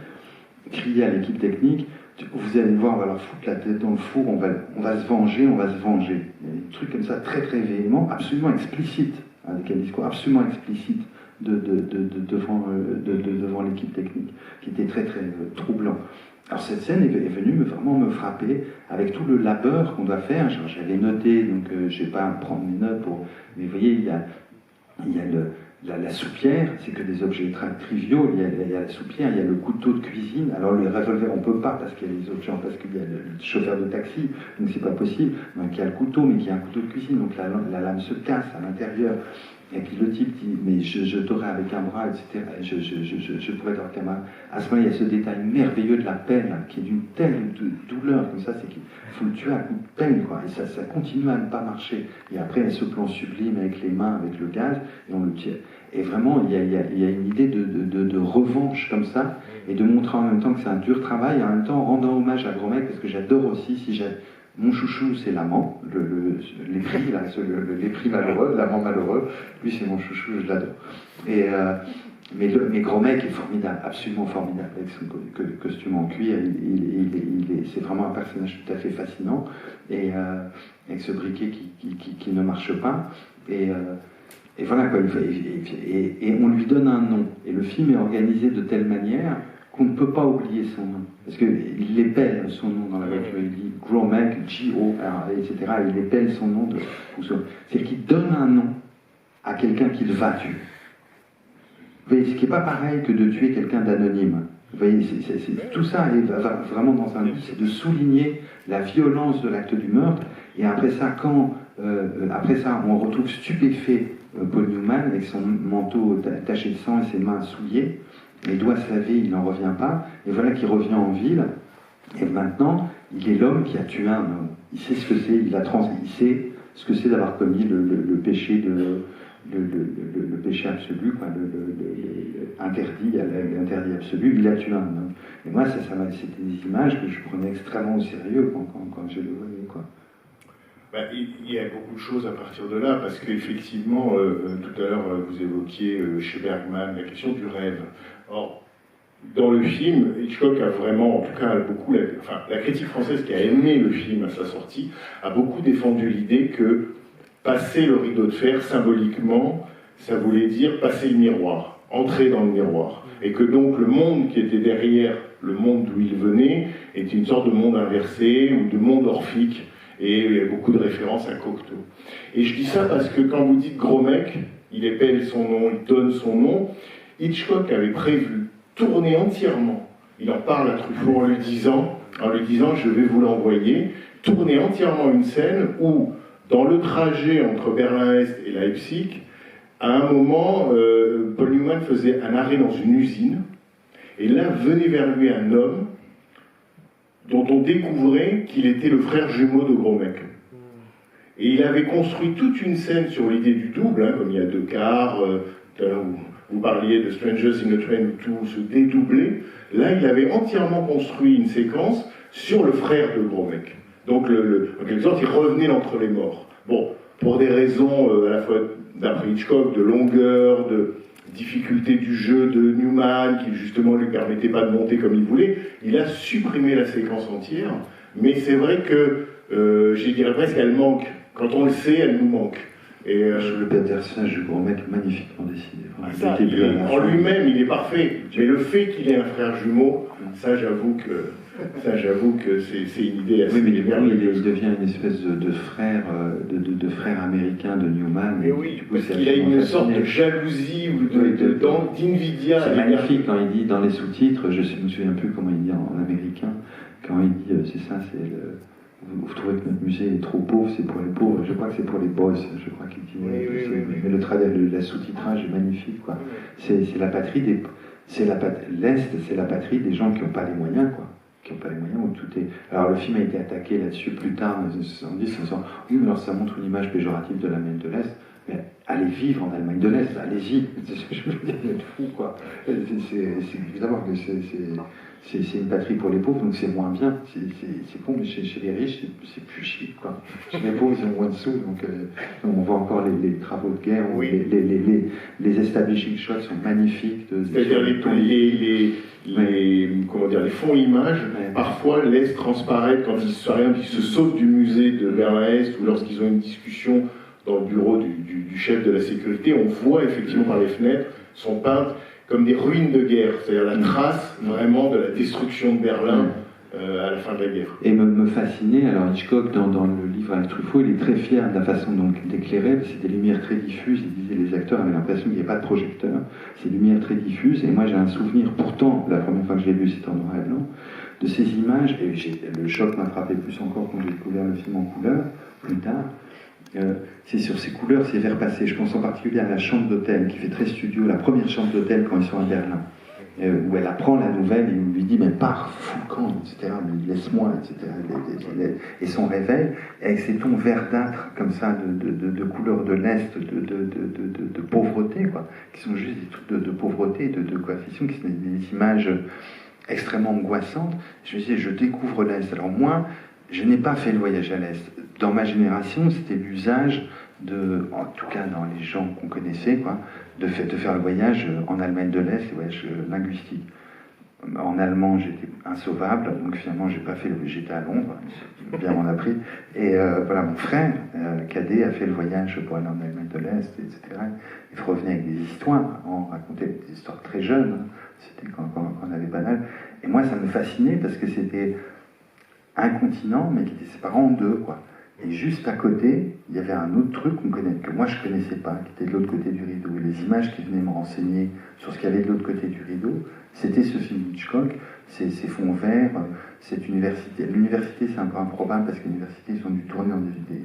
criait à l'équipe technique: vous allez voir, on va leur foutre la tête dans le four, on va se venger. Il y a des trucs comme ça très très véhéments, absolument explicites, avec un discours absolument explicite devant l'équipe technique, qui était très très troublant. Alors cette scène est venue vraiment me frapper, avec tout le labeur qu'on doit faire. J'avais noté, donc je ne vais pas prendre mes notes mais vous voyez, il y a la soupière, c'est que des objets très triviaux. Il y a la soupière, il y a le couteau de cuisine. Alors le revolver, on peut pas parce qu'il y a les autres gens, parce qu'il y a le chauffeur de taxi, donc c'est pas possible. Donc il y a le couteau, mais il y a un couteau de cuisine, donc la lame se casse à l'intérieur. Et puis le type dit, mais je t'aurais avec un bras, etc. Je pourrais t'avoir avec un bras. À ce moment-là, il y a ce détail merveilleux de la peine, qui est d'une telle douleur comme ça, c'est qu'il faut le tuer à coup de peine, quoi. Et ça continue à ne pas marcher. Et après, il y a ce plan sublime avec les mains, avec le gaz, et on le tire. Et vraiment, il y a une idée de revanche comme ça, et de montrer en même temps que c'est un dur travail, et en même temps rendant hommage à Gromek, parce que j'adore aussi, mon chouchou, c'est l'amant, l'épris malheureux, l'amant malheureux. Lui, c'est mon chouchou, je l'adore. Mais Gromek est formidable, absolument formidable, avec son costume en cuir. C'est vraiment un personnage tout à fait fascinant, et avec ce briquet qui ne marche pas. Et voilà, quoi. Et on lui donne un nom. Et le film est organisé de telle manière qu'on ne peut pas oublier son nom. Parce qu'il épelle son nom dans la voiture, il dit Gromek, G-O-R, etc. Il épelle son nom. C'est qu'il donne un nom à quelqu'un qu'il va tuer. Vous voyez, ce qui n'est pas pareil que de tuer quelqu'un d'anonyme. Vous voyez, tout ça va vraiment dans un but, c'est de souligner la violence de l'acte du meurtre. Et après ça, après ça, on retrouve stupéfait Paul Newman avec son manteau taché de sang et ses mains souillées. Les doigts savés, il n'en revient pas, et voilà qu'il revient en ville, et maintenant, il est l'homme qui a tué un homme. Il sait ce que c'est, il sait ce que c'est d'avoir commis le péché le péché absolu, quoi, l'interdit absolu, il a tué un homme. Et moi, c'était des images que je prenais extrêmement au sérieux quand je le voyais, quoi. Il y a beaucoup de choses à partir de là, parce qu'effectivement, tout à l'heure, vous évoquiez chez Bergman la question du rêve. Or, dans le film, Hitchcock a vraiment, en tout cas, la critique française qui a aimé le film à sa sortie, a beaucoup défendu l'idée que passer le rideau de fer, symboliquement, ça voulait dire passer le miroir, entrer dans le miroir. Et que donc le monde qui était derrière le monde d'où il venait était une sorte de monde inversé ou de monde orphique. Et il y a beaucoup de références à Cocteau. Et je dis ça parce que quand vous dites Gromek, il épelle son nom, il donne son nom, Hitchcock avait prévu tourner entièrement, il en parle à Truffaut en lui disant je vais vous l'envoyer, tourner entièrement une scène où, dans le trajet entre Berlin-Est et Leipzig, à un moment, Paul Newman faisait un arrêt dans une usine, et là venait vers lui un homme dont on découvrait qu'il était le frère jumeau de Gromek. Et il avait construit toute une scène sur l'idée du double, comme il y a deux quarts, vous parliez de Strangers in a Train où tout se dédoublait. Là, il avait entièrement construit une séquence sur le frère de Gromek. Donc, en quelque sorte, il revenait d'entre les morts. Bon, pour des raisons à la fois, d'après Hitchcock, de longueur, de difficulté du jeu de Newman, qui justement lui permettait pas de monter comme il voulait, il a supprimé la séquence entière, mais c'est vrai que, je dirais presque, elle manque. Quand on le sait, elle nous manque. Et, le personnage de Gromek magnifiquement dessiné. En lui-même, il est parfait, mais le fait qu'il ait un frère jumeau, ça j'avoue que c'est une idée assez... Oui, mais du coup, il devient une espèce de frère, de frère américain de Newman. Mais oui, parce qu'il a une sorte de jalousie ou d'invidia. C'est magnifique quand il dit dans les sous-titres, je ne me souviens plus comment il dit en américain, quand il dit, c'est ça, c'est le... Vous trouvez que notre musée est trop pauvre, c'est pour les pauvres. Je crois que c'est pour les boss. Je crois qu'il dit. Oui. Mais le travail, le sous-titrage est magnifique, quoi. C'est la patrie des. L'Est, c'est la patrie des gens qui n'ont pas les moyens, quoi. Qui n'ont pas les moyens où tout est. Alors le film a été attaqué là-dessus plus tard, en 1970, en disant oui, mais alors ça montre une image péjorative de l'Allemagne de l'Est. Mais allez vivre en Allemagne de l'Est, allez-y. Je veux dire, vous êtes fou, quoi. Évidemment que c'est une patrie pour les pauvres, donc c'est moins bien. C'est con, mais chez les riches, c'est plus chic, quoi. Chez les pauvres, ils ont moins de sous, donc on voit encore les travaux de guerre, oui. les establishing shots sont magnifiques. C'est-à-dire les fonds images, parfois laissent transparaître, quand ils se sautent du musée de Berlin-Est, ou lorsqu'ils ont une discussion dans le bureau du chef de la sécurité, on voit effectivement par les fenêtres, sont peintes comme des ruines de guerre, c'est-à-dire la trace vraiment de la destruction de Berlin à la fin de la guerre. Et me fascinait, alors Hitchcock, dans le livre avec Truffaut, il est très fier de la façon d'éclairer, c'est des lumières très diffuses, il disait les acteurs avaient l'impression qu'il n'y avait pas de projecteur, c'est des lumières très diffuses, et moi j'ai un souvenir, pourtant, la première fois que je l'ai vu c'était en noir et blanc, de ces images, et le choc m'a frappé plus encore quand j'ai découvert le film en couleur, plus tard, c'est sur ces couleurs, ces verts passés, je pense en particulier à la chambre d'hôtel, qui fait très studio, la première chambre d'hôtel quand ils sont à Berlin. Où elle apprend la nouvelle et on lui dit mais pars, fous le camp, etc., mais laisse-moi, etc. Et son réveil, avec ces tons verdâtres comme ça, de couleur de l'Est, de pauvreté, quoi, qui sont juste des trucs de pauvreté, de coercition, qui sont des images extrêmement angoissantes. Je me disais, je découvre l'Est. Alors moi, je n'ai pas fait le voyage à l'Est. Dans ma génération, c'était l'usage en tout cas dans les gens qu'on connaissait, quoi, de faire le voyage en Allemagne de l'Est, le voyage linguistique. En allemand, j'étais insauvable, donc finalement, j'étais à Londres, j'ai bien m'en appris. Et voilà, mon frère, cadet, a fait le voyage pour aller en Allemagne de l'Est, etc. Il revenait avec des histoires, on racontait des histoires très jeunes, c'était quand on avait pas mal. Et moi, ça me fascinait parce que c'était un continent, mais qui était séparé en deux, quoi. Et juste à côté, il y avait un autre truc que moi je ne connaissais pas, qui était de l'autre côté du rideau. Et les images qui venaient me renseigner sur ce qu'il y avait de l'autre côté du rideau, c'était ce film Hitchcock, ces fonds verts, cette université. L'université, c'est un peu improbable parce que l'université, ils ont dû tourner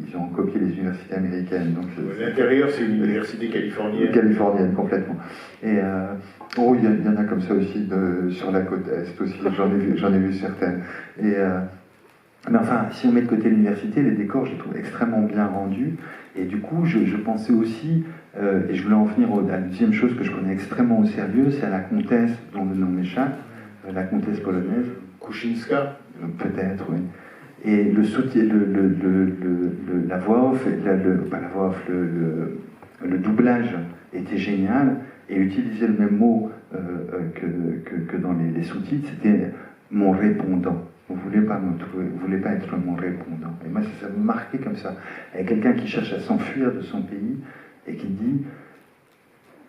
ils ont copié les universités américaines. L'intérieur, c'est une université californienne. Californienne, complètement. Et il y en a comme ça aussi sur la côte Est aussi, j'en ai vu certaines. Mais enfin, si on met de côté l'université, les décors, je les trouve extrêmement bien rendus. Et du coup, je pensais aussi, et je voulais en venir à la deuxième chose que je prenais extrêmement au sérieux, c'est à la comtesse dont le nom m'échappe, la comtesse polonaise. Kuchinska. Peut-être, oui. Et le soutien, la voix off, le doublage était génial, et utiliser le même mot que dans les sous-titres, c'était mon répondant. Vous ne voulez pas être mon répondant. Et moi, ça me marquait comme ça. Avec quelqu'un qui cherche à s'enfuir de son pays et qui dit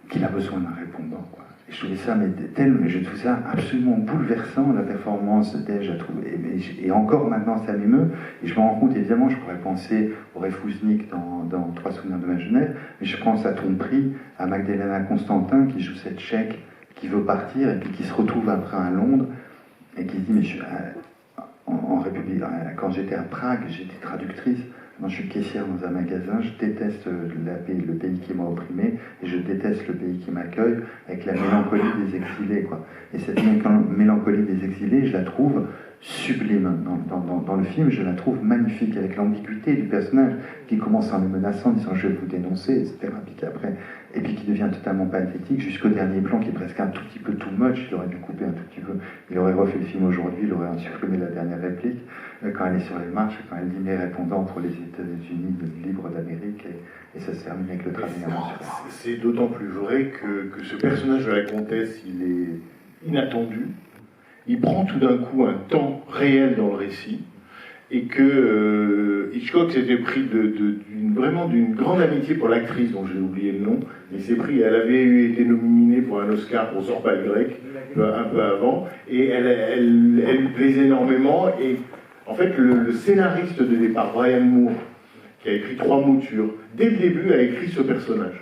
qu'il a besoin d'un répondant, quoi. Et je trouvais ça, je trouve ça absolument bouleversant, la performance d'elle, je trouve. Et encore maintenant, ça m'émeut. Et je me rends compte, évidemment, je pourrais penser au Refouznik dans Trois souvenirs de ma jeunesse, mais je pense à Tromperie, à Magdalena Constantin, qui joue cette Tchèque, qui veut partir et puis qui se retrouve après à Londres et qui se dit, mais en République, quand j'étais à Prague, j'étais traductrice. Moi, je suis caissière dans un magasin. Je déteste le pays qui m'a opprimé et je déteste le pays qui m'accueille, avec la mélancolie des exilés, quoi. Et cette mélancolie des exilés, je la trouve sublime dans le film. Je la trouve magnifique, avec l'ambiguïté du personnage qui commence en le menaçant, en disant je vais vous dénoncer, etc. Et puis qui devient totalement pathétique jusqu'au dernier plan qui est presque un tout petit peu too much. Il aurait dû couper un tout petit peu. Il aurait refait le film aujourd'hui, il aurait supprimé la dernière réplique quand elle est sur les marches, quand elle dit mes répondants pour les États-Unis libres d'Amérique, et ça se termine avec le travail. C'est d'autant plus vrai que ce personnage de la comtesse, il est inattendu. Il prend tout d'un coup un temps réel dans le récit, et que Hitchcock s'était pris vraiment d'une grande amitié pour l'actrice dont j'ai oublié le nom. Elle avait été nominée pour un Oscar pour Zorba le Grec un peu avant, et elle lui plaisait énormément. Et en fait, le scénariste de départ, Brian Moore, qui a écrit 3 moutures, dès le début a écrit ce personnage.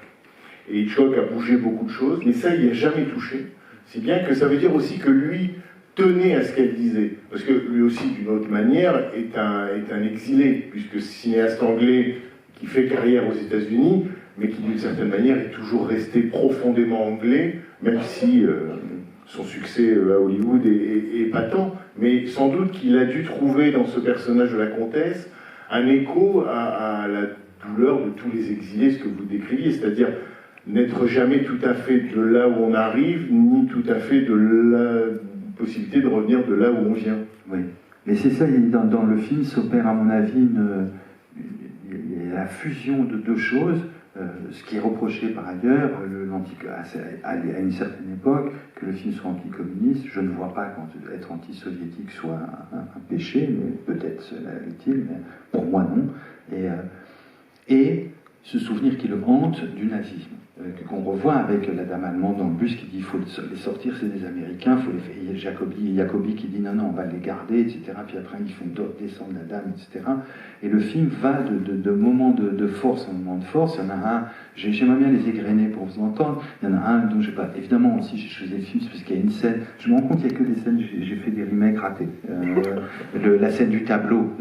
Et Hitchcock a bougé beaucoup de choses, mais ça, il n'y a jamais touché. Si bien que ça veut dire aussi que lui tenait à ce qu'elle disait, parce que lui aussi, d'une autre manière, est un exilé, puisque cinéaste anglais qui fait carrière aux États-Unis, mais qui d'une certaine manière est toujours resté profondément anglais, même si son succès à Hollywood est patent, mais sans doute qu'il a dû trouver dans ce personnage de la comtesse un écho à la douleur de tous les exilés, ce que vous décriviez, c'est-à-dire n'être jamais tout à fait de là où on arrive, ni tout à fait de la possibilité de revenir de là où on vient. Oui, mais c'est ça, dans le film s'opère à mon avis la fusion de deux choses, ce qui est reproché par ailleurs à une certaine époque, que le film soit anticommuniste. Je ne vois pas être anti-soviétique soit un péché, mais peut-être cela est-il, mais pour moi non. Et ce souvenir qui le hante du nazisme. qu'on revoit avec la dame allemande dans le bus qui dit il faut les sortir, c'est des Américains, faut les faire. Il y a Jacobi qui dit non, on va les garder, etc. Puis après ils font descendre la dame, etc. Et le film va de moments de force en moments de force. Il y en a un, j'aimerais bien les égrener pour vous entendre. Il y en a un dont j'ai pas. Évidemment aussi, j'ai choisi le film parce qu'il y a une scène. Je me rends compte qu'il n'y a que des scènes. J'ai fait des remakes ratés. La scène du tableau.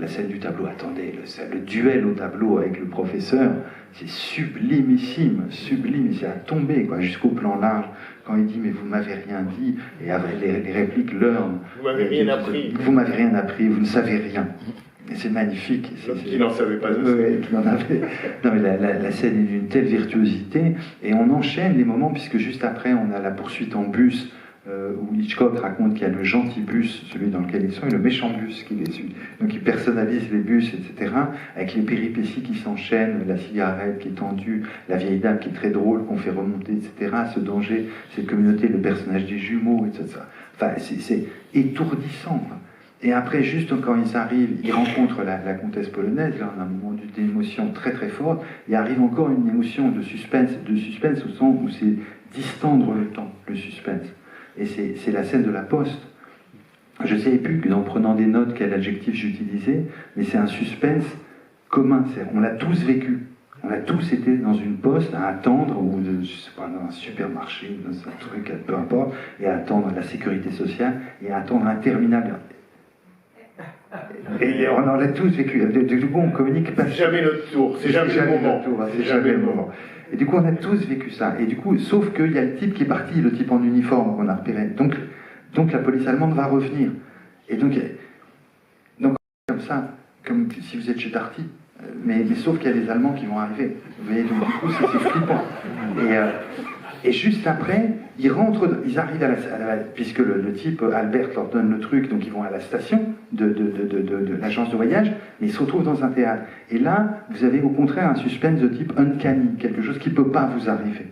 Attendez, le duel au tableau avec le professeur. C'est sublimissime, sublime, c'est à tomber quoi, jusqu'au plan large, quand il dit mais vous m'avez rien dit, et avec les répliques learn. Vous m'avez rien appris. Vous m'avez rien appris, vous ne savez rien. Et c'est magnifique. Qui n'en savait pas aussi. Oui, qui n'en avait. Non mais la scène est d'une telle virtuosité, et on enchaîne les moments, puisque juste après on a la poursuite en bus, où Hitchcock raconte qu'il y a le gentil bus, celui dans lequel ils sont, et le méchant bus qui les suit. Donc il personnalise les bus, etc., avec les péripéties qui s'enchaînent, la cigarette qui est tendue, la vieille dame qui est très drôle, qu'on fait remonter, etc., ce danger, cette communauté, le personnage des jumeaux, etc. Enfin, c'est étourdissant, quoi. Et après, juste quand ils arrivent, ils rencontrent la comtesse polonaise, là on a un moment d'émotion très très forte, il arrive encore une émotion de suspense au sens où c'est distendre le temps, le suspense. Et c'est la scène de la poste. Je ne savais plus, en prenant des notes, quel adjectif j'utilisais, mais c'est un suspense commun. On l'a tous vécu. On a tous été dans une poste à attendre, ou je sais pas, dans un supermarché, dans un truc, peu importe, et à attendre la sécurité sociale, et à attendre un terminal. Et on en a tous vécu. Du coup, on communique pas. C'est jamais notre tour, c'est jamais le moment. C'est jamais le moment. Et du coup, on a tous vécu ça. Et du coup, sauf qu'il y a le type qui est parti, le type en uniforme qu'on a repéré. Donc la police allemande va revenir. Et donc comme ça, comme si vous êtes chez Darty. Mais sauf qu'il y a des Allemands qui vont arriver. Vous voyez, donc du coup, c'est flippant. Et juste après, ils arrivent puisque le type, Albert, leur donne le truc, donc ils vont à la station de l'agence de voyage, mais ils se retrouvent dans un théâtre. Et là, vous avez au contraire un suspense de type uncanny, quelque chose qui ne peut pas vous arriver.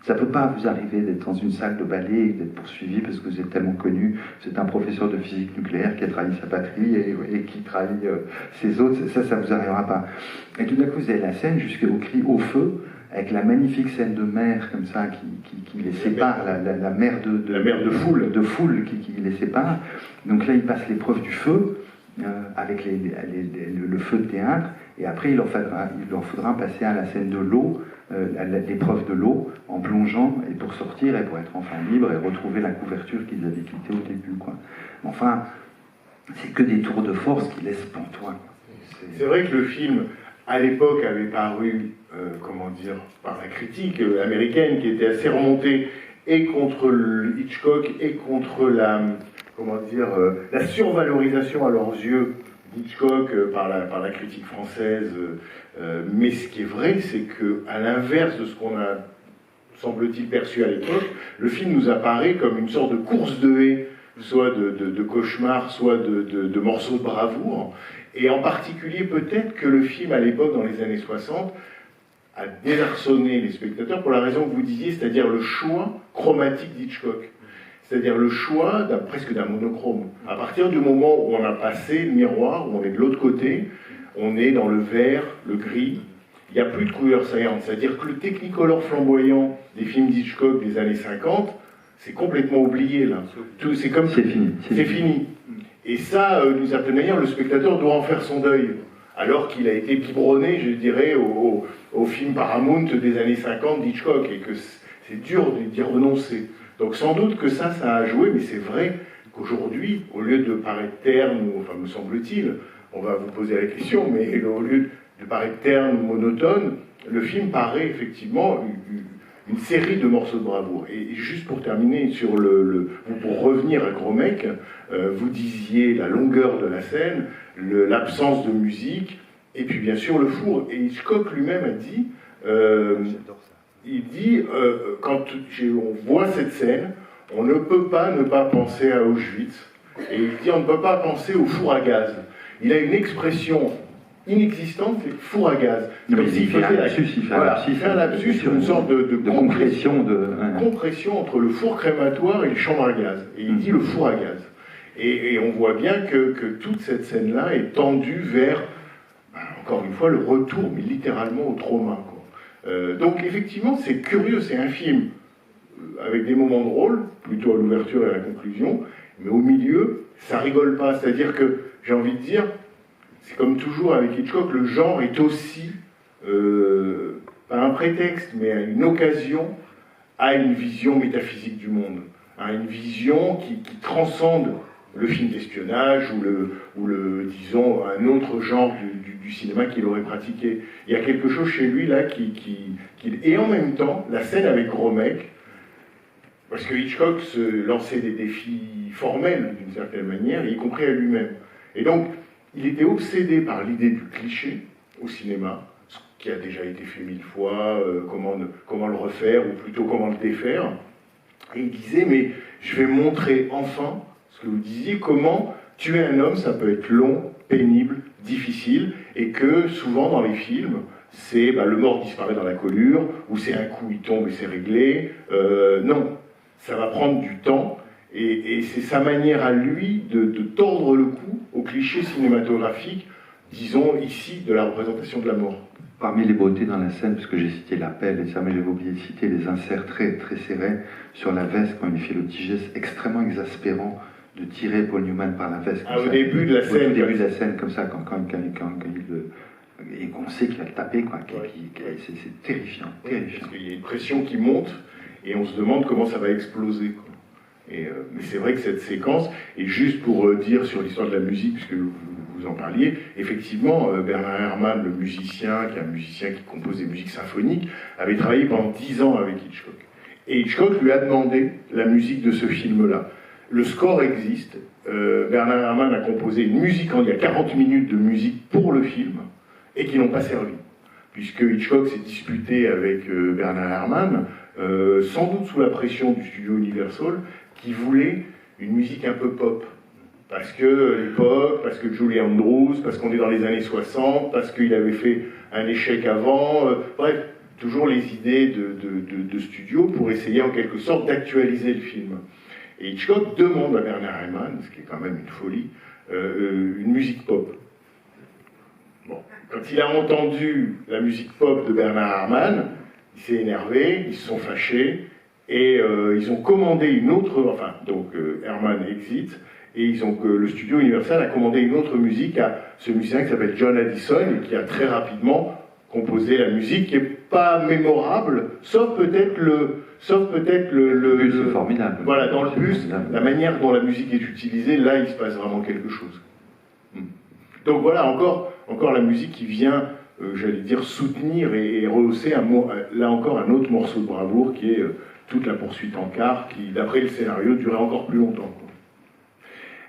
Ça ne peut pas vous arriver d'être dans une salle de ballet et d'être poursuivi parce que vous êtes tellement connu. C'est un professeur de physique nucléaire qui a trahi sa patrie et qui trahit ses autres. Ça vous arrivera pas. Et tout d'un coup, vous avez la scène jusqu'au cri au feu, avec la magnifique scène de mer comme ça qui les sépare, la mer de foule qui les sépare. Donc là, ils passent l'épreuve du feu avec le feu de théâtre, et après il leur faudra passer à la scène de l'eau, l'épreuve de l'eau, en plongeant, et pour sortir et pour être enfin libre et retrouver la couverture qu'ils avaient quittée au début, quoi. Enfin, c'est que des tours de force qui laissent pantois. C'est vrai que le film, à l'époque, avait paru, par la critique américaine, qui était assez remontée, et contre le Hitchcock, et contre la survalorisation à leurs yeux d'Hitchcock par la critique française. Mais ce qui est vrai, c'est qu'à l'inverse de ce qu'on a, semble-t-il, perçu à l'époque, le film nous apparaît comme une sorte de course de haie, soit de cauchemar, soit de morceaux de bravoure. Et en particulier, peut-être que le film, à l'époque, dans les années 60, a désarçonné les spectateurs pour la raison que vous disiez, c'est-à-dire le choix chromatique d'Hitchcock. C'est-à-dire le choix presque d'un monochrome. À partir du moment où on a passé le miroir, où on est de l'autre côté, on est dans le vert, le gris, il n'y a plus de couleurs saillantes. C'est-à-dire que le technicolor flamboyant des films d'Hitchcock des années 50, c'est complètement oublié, là. C'est comme... C'est fini. C'est fini. Et ça, d'une certaine manière, le spectateur doit en faire son deuil. Alors qu'il a été biberonné, je dirais, au film Paramount des années 50 d'Hitchcock, et que c'est dur d'y renoncer. Donc sans doute que ça a joué, mais c'est vrai qu'aujourd'hui, au lieu de paraître terne, enfin me semble-t-il, on va vous poser la question, mais au lieu de paraître terne ou monotone, le film paraît effectivement une série de morceaux de bravoure. Et juste pour terminer, pour revenir à Gromek, vous disiez la longueur de la scène, l'absence de musique, et puis bien sûr le four. Et Hitchcock lui-même a dit... Il dit, quand on voit cette scène, on ne peut pas ne pas penser à Auschwitz. Et il dit, on ne peut pas penser au four à gaz. Il a une expression inexistante, c'est four à gaz. Comme s'il fait un lapsus, une sorte de compression. Compression entre le four crématoire et les chambres à gaz. Et il dit le four à gaz. Et on voit bien que toute cette scène-là est tendue vers, encore une fois, le retour, mais littéralement au trauma, quoi. Donc effectivement, c'est curieux, c'est un film avec des moments drôles, plutôt à l'ouverture et à la conclusion, mais au milieu, ça rigole pas. C'est-à-dire que, j'ai envie de dire, c'est comme toujours avec Hitchcock, le genre est aussi, pas un prétexte, mais une occasion à une vision métaphysique du monde, à une vision qui transcende le film d'espionnage ou disons, un autre genre du cinéma qu'il aurait pratiqué. Il y a quelque chose chez lui là et en même temps, la scène avec Gromek, parce que Hitchcock se lançait des défis formels d'une certaine manière, y compris à lui-même. Et donc, il était obsédé par l'idée du cliché au cinéma, ce qui a déjà été fait 1000 fois, comment le refaire, ou plutôt comment le défaire. Et il disait, mais je vais montrer enfin, ce que vous disiez, comment tuer un homme, ça peut être long, pénible, difficile, et que souvent dans les films, c'est le mort disparaît dans la colure, ou c'est un coup, il tombe et c'est réglé. Non, ça va prendre du temps, et c'est sa manière à lui de tordre le cou au cliché cinématographique, disons ici, de la représentation de la mort. Parmi les beautés dans la scène, parce que j'ai cité l'appel et ça, mais j'avais oublié de citer les inserts très, très serrés sur la veste, quand il fait le petit geste extrêmement exaspérant de tirer Paul Newman par la veste. Au début de la scène. Au début de la scène, comme ça, quand et qu'on sait qu'il va le taper, quoi. C'est terrifiant, terrifiant. Parce qu'il y a une pression qui monte, et on se demande comment ça va exploser, quoi. Mais c'est vrai que cette séquence, et juste pour dire sur l'histoire de la musique, puisque vous en parliez, effectivement, Bernard Herrmann, le musicien, qui est un musicien qui compose des musiques symphoniques, avait travaillé pendant 10 ans avec Hitchcock. Et Hitchcock lui a demandé la musique de ce film-là. Le score existe. Bernard Herrmann a composé une musique, il y a 40 minutes de musique pour le film, et qui n'ont pas servi. Puisque Hitchcock s'est disputé avec Bernard Herrmann, sans doute sous la pression du studio Universal, qui voulait une musique un peu pop. Parce que l'époque, parce que Julie Andrews, parce qu'on est dans les années 60, parce qu'il avait fait un échec avant, bref, toujours les idées de studio pour essayer en quelque sorte d'actualiser le film. Et Hitchcock demande à Bernard Herrmann, ce qui est quand même une folie, une musique pop. Bon. Quand il a entendu la musique pop de Bernard Herrmann, il s'est énervé, ils se sont fâchés, et ils ont commandé une autre, Herrmann exit, et le studio Universal a commandé une autre musique à ce musicien qui s'appelle John Addison, et qui a très rapidement composé la musique, qui n'est pas mémorable, sauf peut-être le bus, c'est formidable. Voilà, dans le bus, la manière dont la musique est utilisée, là, il se passe vraiment quelque chose. Donc voilà, encore la musique qui vient, j'allais dire, soutenir et rehausser, là encore, un autre morceau de bravoure qui est toute la poursuite en car, qui, d'après le scénario, durait encore plus longtemps.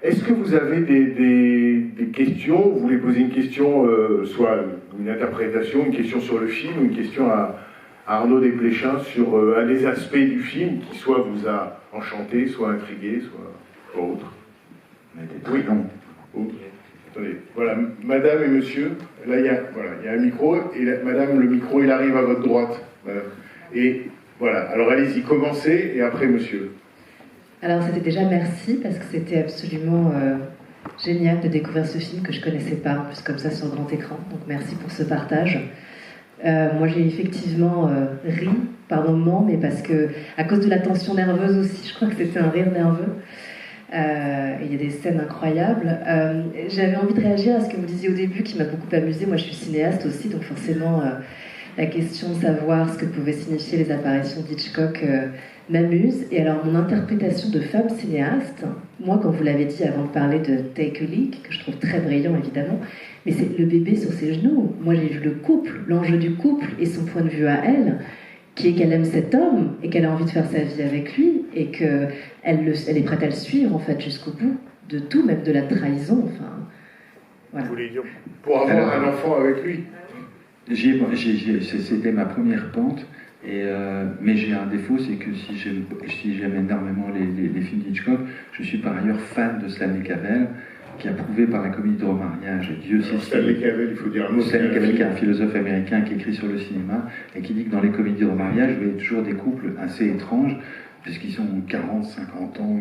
Est-ce que vous avez des questions? Vous voulez poser une question, soit une interprétation, une question sur le film, ou une question à Arnaud Desplechin sur un des aspects du film qui soit vous a enchanté, soit intrigué, soit autre? Oui, non. Attendez, voilà, madame et monsieur, là il y a un micro, et madame, le micro, il arrive à votre droite. Madame. Et voilà, alors allez-y, commencez, et après monsieur. Alors c'était déjà merci, parce que c'était absolument génial de découvrir ce film que je ne connaissais pas, en plus comme ça sur grand écran, donc merci pour ce partage. Moi j'ai effectivement ri par moments, mais parce que, à cause de la tension nerveuse aussi, je crois que c'était un rire nerveux. Il y a des scènes incroyables. J'avais envie de réagir à ce que vous disiez au début, qui m'a beaucoup amusée. Moi, je suis cinéaste aussi, donc forcément, la question de savoir ce que pouvaient signifier les apparitions d'Hitchcock m'amuse. Et alors, mon interprétation de femme cinéaste, moi, quand vous l'avez dit avant de parler de Take a Leak, que je trouve très brillant, évidemment, mais c'est le bébé sur ses genoux. Moi, j'ai vu le couple, l'enjeu du couple et son point de vue à elle, qui est qu'elle aime cet homme et qu'elle a envie de faire sa vie avec lui et qu'elle est prête à le suivre en fait jusqu'au bout de tout, même de la trahison. Enfin, voilà. Vous voulez dire pour avoir un enfant avec lui? C'était ma première pente, mais j'ai un défaut, c'est que si j'aime énormément les films d'Hitchcock, je suis par ailleurs fan de Stanley Cavell, qui a prouvé par la comédie de remariage, Dieu sait si... Stanley Cavell, il faut dire un mot. Stanley Cavell, qui est un philosophe américain qui écrit sur le cinéma, et qui dit que dans les comédies de remariage, vous voyez toujours des couples assez étranges, puisqu'ils sont 40, 50 ans,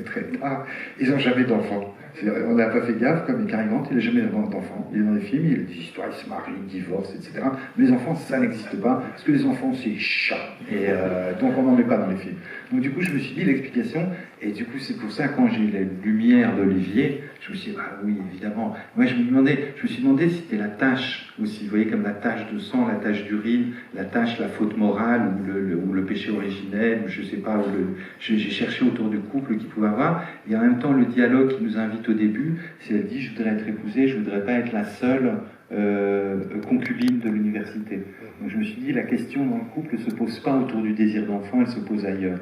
très tard. Ils n'ont jamais d'enfants. On n'a pas fait gaffe, comme Cary Grant, il n'a jamais d'enfants. Il est dans les films, il a des histoires, il se marie, il divorce, etc. Mais les enfants, ça n'existe pas, parce que les enfants, c'est chat. Et donc on n'en met pas dans les films. Donc du coup, je me suis dit l'explication, et du coup, c'est pour ça, quand j'ai eu la lumière d'Olivier, je me suis dit, ah oui, évidemment. Moi, je me suis demandé si c'était la tache aussi, vous voyez, comme la tache de sang, la tache d'urine, la tache, la faute morale, ou le péché originel, ou je sais pas, j'ai cherché autour du couple qu'il pouvait avoir, et en même temps, le dialogue qui nous invite au début, c'est elle dit, je voudrais être épousée, je voudrais pas être la seule concubine de l'université. Donc je me suis dit, la question dans le couple ne se pose pas autour du désir d'enfant, elle se pose ailleurs.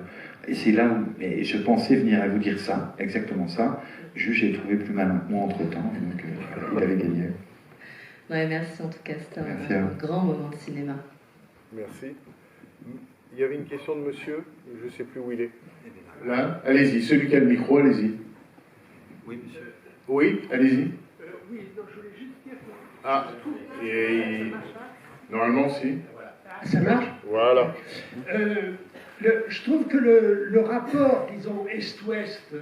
Et c'est là où et je pensais venir à vous dire ça, exactement ça. Juste, j'ai trouvé plus malin que moi entre-temps, donc il avait gagné. Ouais, merci en tout cas, c'était un grand moment de cinéma. Merci. Il y avait une question de monsieur, je ne sais plus où il est. Là, allez-y, celui qui a le micro, allez-y. Oui, monsieur. Oui, allez-y. Oui, non, je voulais juste dire que... Ah, et... Normalement, si. Ça marche. Voilà. Je trouve que le rapport, disons, Est-Ouest,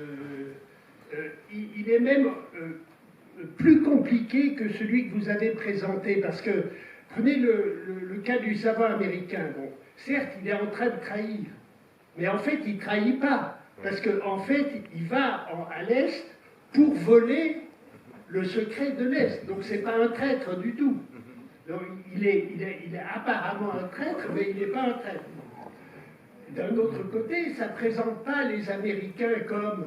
il est même plus compliqué que celui que vous avez présenté, parce que, prenez le cas du savant américain. Bon, certes, il est en train de trahir, mais en fait, il ne trahit pas, parce qu'en fait, il va à l'Est pour voler le secret de l'Est. Donc, ce n'est pas un traître du tout. Donc, il est apparemment un traître, mais il n'est pas un traître. D'un autre côté, ça ne présente pas les Américains comme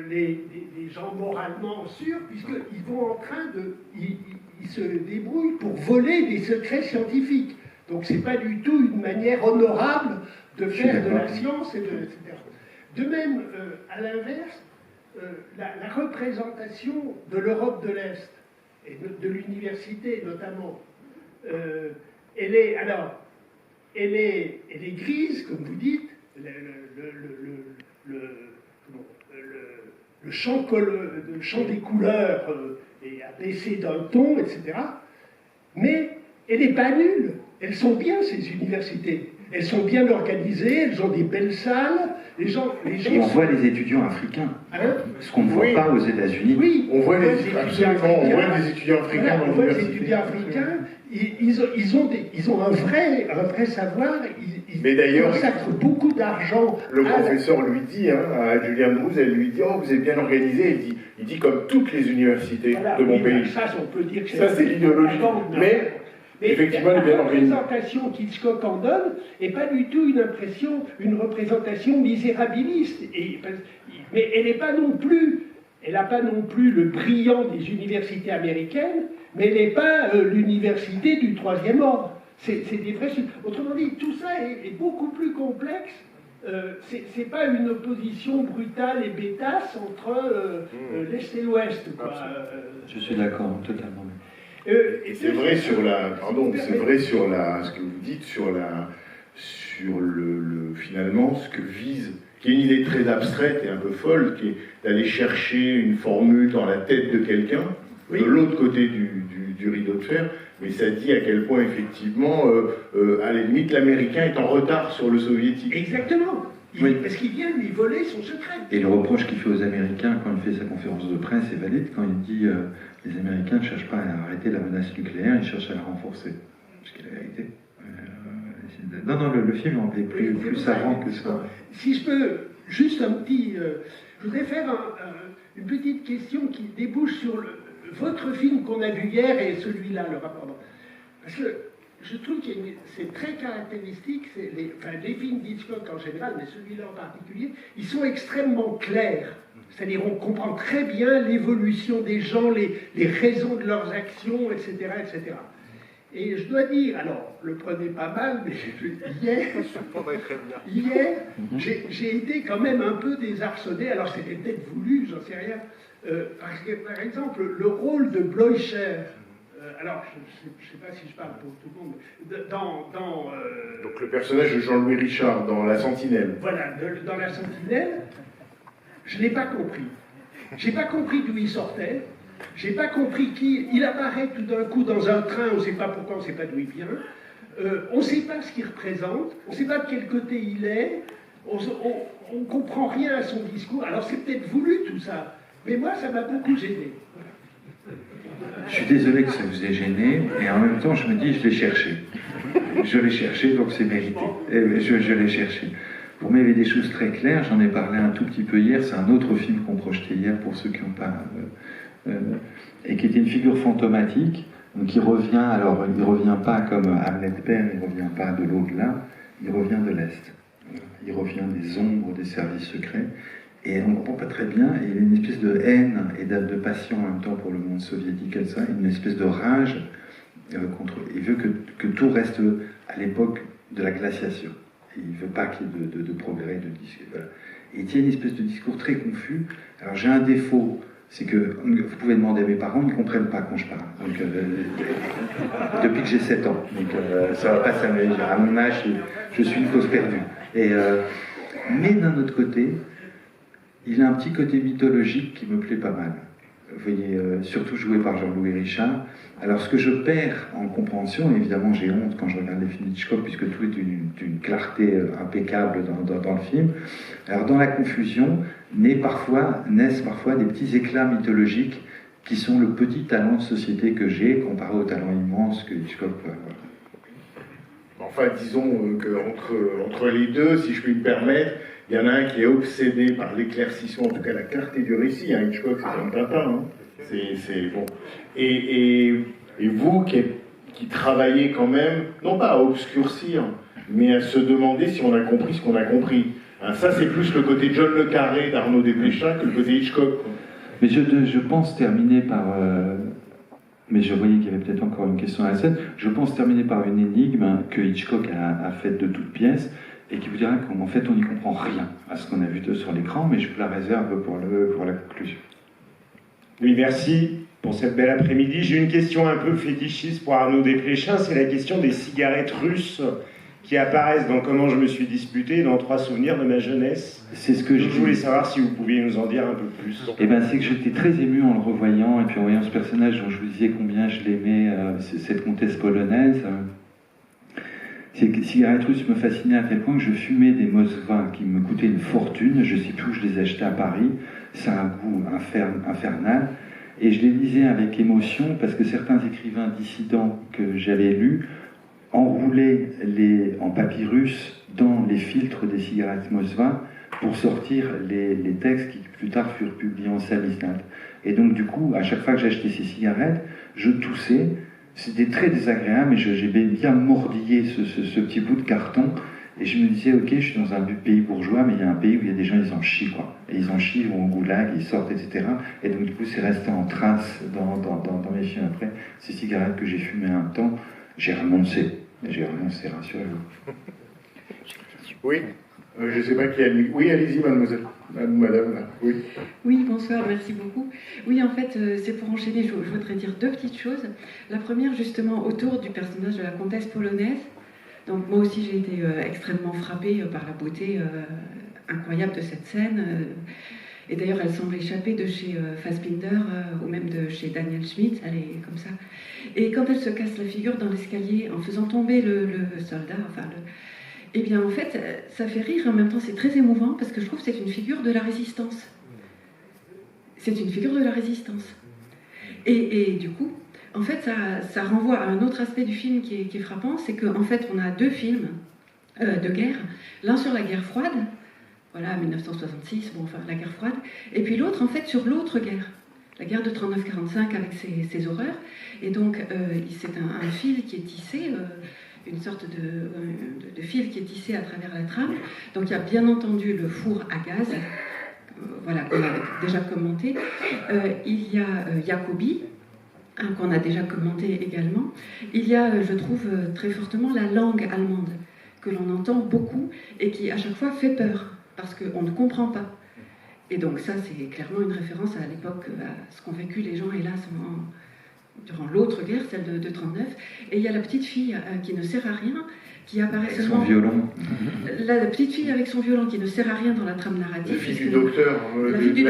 les gens moralement sûrs, puisqu'ils vont en train de... Ils se débrouillent pour voler des secrets scientifiques. Donc ce n'est pas du tout une manière honorable de faire de la science, etc. De même, à l'inverse, la représentation de l'Europe de l'Est, et de l'université notamment, elle est grise, comme vous dites, le champ des couleurs est abaissé d'un ton, etc. Mais elle n'est pas nulle. Elles sont bien, ces universités. Elles sont bien organisées, elles ont des belles salles. Et on voit les étudiants africains. Hein, ce qu'on ne voit pas aux États-Unis. Oui, on voit les étudiants africains dans on voit les étudiants africains. Ils ont un vrai savoir. Mais d'ailleurs, ils consacrent beaucoup d'argent. Le professeur lui dit, à Julien Drouze, elle lui dit, oh, vous êtes bien organisé. Il dit comme toutes les universités de mon pays. Ça, on peut dire que c'est l'idéologie. Mais effectivement, elle est bien organisée. La représentation qu'Hitchcock en donne n'est pas du tout une représentation misérabiliste. Mais elle n'est pas non plus. Elle n'a pas non plus le brillant des universités américaines, mais elle n'est pas l'université du troisième ordre. C'est des vrais... Autrement dit, tout ça est beaucoup plus complexe. C'est pas une opposition brutale et bêtasse entre l'Est et l'Ouest. Je suis d'accord, totalement. Et c'est vrai sur la... Pardon, c'est vrai sur la... Ce que vous dites sur finalement, ce que vise... qui est une idée très abstraite et un peu folle, qui est d'aller chercher une formule dans la tête de quelqu'un, de l'autre côté du rideau de fer, mais ça dit à quel point, effectivement, à la limite, l'Américain est en retard sur le Soviétique. Exactement. Parce qu'il vient lui voler son secret. Et le reproche qu'il fait aux Américains quand il fait sa conférence de presse est valide, quand il dit les Américains ne cherchent pas à arrêter la menace nucléaire, ils cherchent à la renforcer. Ce qui est la vérité. Non, le film est plus savant que ça. Si je peux, juste un petit... je voudrais faire une petite question qui débouche sur votre film qu'on a vu hier et celui-là, le rapport. Parce que je trouve que c'est très caractéristique, les films d'Hitchcock en général, mais celui-là en particulier, ils sont extrêmement clairs. C'est-à-dire on comprend très bien l'évolution des gens, les raisons de leurs actions, etc., etc. Et je dois dire, alors, le prenez pas mal, mais hier, j'ai été quand même un peu désarçonné, alors c'était peut-être voulu, j'en sais rien, parce que, par exemple, le rôle de Bloicher, alors, je ne sais pas si je parle pour tout le monde, donc le personnage de Jean-Louis Richard, dans La Sentinelle. Voilà, dans La Sentinelle, je ne l'ai pas compris. Je n'ai pas compris d'où il sortait. J'ai pas compris qui. Il apparaît tout d'un coup dans un train, on ne sait pas pourquoi, on ne sait pas d'où il vient. On ne sait pas ce qu'il représente, on ne sait pas de quel côté il est. on ne comprend rien à son discours. Alors c'est peut-être voulu tout ça, mais moi ça m'a beaucoup gêné. Je suis désolé que ça vous ait gêné, et en même temps je me dis je l'ai cherché. Je l'ai cherché, donc c'est mérité. Et je l'ai cherché. Pour moi, il y avait des choses très claires, j'en ai parlé un tout petit peu hier, c'est un autre film qu'on projetait hier pour ceux qui n'ont pas... et qui était une figure fantomatique, donc il revient, alors il ne revient pas comme Hamlet père, il ne revient pas de l'au-delà, il revient de l'Est. Il revient des ombres des services secrets, et on ne comprend pas très bien, et il y a une espèce de haine et de passion en même temps pour le monde soviétique, comme ça, une espèce de rage contre... Il veut que tout reste à l'époque de la glaciation. Il ne veut pas qu'il y ait de progrès, de discours. Voilà. Et il tient une espèce de discours très confus. Alors j'ai un défaut, c'est que vous pouvez demander à mes parents, ils ne comprennent pas quand je parle. Donc, depuis que j'ai 7 ans. Donc ça va pas s'améliorer. À mon âge, je suis une cause perdue. Mais d'un autre côté, il a un petit côté mythologique qui me plaît pas mal. Vous voyez, surtout joué par Jean-Louis Richard. Alors ce que je perds en compréhension, évidemment j'ai honte quand je regarde les films d'Hitchcock, puisque tout est d'une clarté impeccable dans le film. Alors dans la confusion, naissent parfois des petits éclats mythologiques qui sont le petit talent de société que j'ai, comparé au talent immense que Hitchcock peut avoir. Enfin, disons qu'entre les deux, si je puis me permettre, il y en a un qui est obsédé par l'éclaircissement, en tout cas la clarté du récit. Hein. Hitchcock, c'est comme Tintin. Hein. C'est bon. Et vous qui travaillez quand même, non pas à obscurcir, mais à se demander si on a compris ce qu'on a compris. Hein, ça, c'est plus le côté John le Carré d'Arnaud Desplechin que le côté Hitchcock. Quoi. Mais je pense terminer par... mais je voyais qu'il y avait peut-être encore une question à la scène. Je pense terminer par une énigme que Hitchcock a faite de toutes pièces, et qui vous dira qu'en fait on n'y comprend rien à ce qu'on a vu sur l'écran, mais je vous la réserve pour la conclusion. Oui, merci pour cette belle après-midi. J'ai une question un peu fétichiste pour Arnaud Desplechin, c'est la question des cigarettes russes qui apparaissent dans Comment je me suis disputé, dans 3 souvenirs de ma jeunesse. C'est ce que je voulais savoir si vous pouviez nous en dire un peu plus. Eh bien, c'est que j'étais très ému en le revoyant, et puis en voyant ce personnage dont je vous disais combien je l'aimais, cette comtesse polonaise. Ces cigarettes russes me fascinaient à tel point que je fumais des Moskva qui me coûtaient une fortune. Je ne sais plus où je les achetais à Paris. Ça a un goût infernal. Et je les lisais avec émotion parce que certains écrivains dissidents que j'avais lus enroulaient en papyrus dans les filtres des cigarettes Moskva pour sortir les textes qui plus tard furent publiés en samizdat. Et donc du coup, à chaque fois que j'achetais ces cigarettes, je toussais. C'était très désagréable, mais j'ai bien mordillé ce petit bout de carton, et je me disais, ok, je suis dans un pays bourgeois, mais il y a un pays où il y a des gens, ils en chient, quoi. Et ils en chient, ils vont au goulag, ils sortent, etc. Et donc, du coup, c'est resté en trace dans mes films après. Ces cigarettes que j'ai fumées un temps, j'ai renoncé, rassurez-vous. Oui, je ne sais pas qui a mis. Oui, allez-y, mademoiselle. Madame, là. Oui. Oui, bonsoir, merci beaucoup. Oui, en fait, c'est pour enchaîner, je voudrais dire 2 petites choses. La première, justement, autour du personnage de la comtesse polonaise. Donc, moi aussi, j'ai été extrêmement frappée par la beauté incroyable de cette scène. Et d'ailleurs, elle semble échapper de chez Fassbinder ou même de chez Daniel Schmidt. Elle est comme ça. Et quand elle se casse la figure dans l'escalier en faisant tomber le soldat, eh bien, en fait, ça fait rire, en même temps, c'est très émouvant, parce que je trouve que c'est une figure de la résistance. C'est une figure de la résistance. Et du coup, en fait, ça renvoie à un autre aspect du film qui est frappant, c'est qu'en fait, on a 2 films de guerre, l'un sur la guerre froide, voilà, 1966, bon, enfin, la guerre froide, et puis l'autre, en fait, sur l'autre guerre, la guerre de 39-45 avec ses horreurs. Et donc, c'est un fil qui est tissé... une sorte de fil qui est tissé à travers la trame. Donc il y a bien entendu le four à gaz, voilà, qu'on a déjà commenté. Il y a Jacobi, qu'on a déjà commenté également. Il y a, je trouve, très fortement la langue allemande, que l'on entend beaucoup et qui à chaque fois fait peur, parce qu'on ne comprend pas. Et donc ça, c'est clairement une référence à l'époque, à ce qu'ont vécu les gens, hélas, durant l'autre guerre, celle de 39, et il y a la petite fille qui ne sert à rien, qui apparaît avec seulement... son violon. La petite fille avec son violon qui ne sert à rien dans la trame narrative. La fille du docteur, la fille du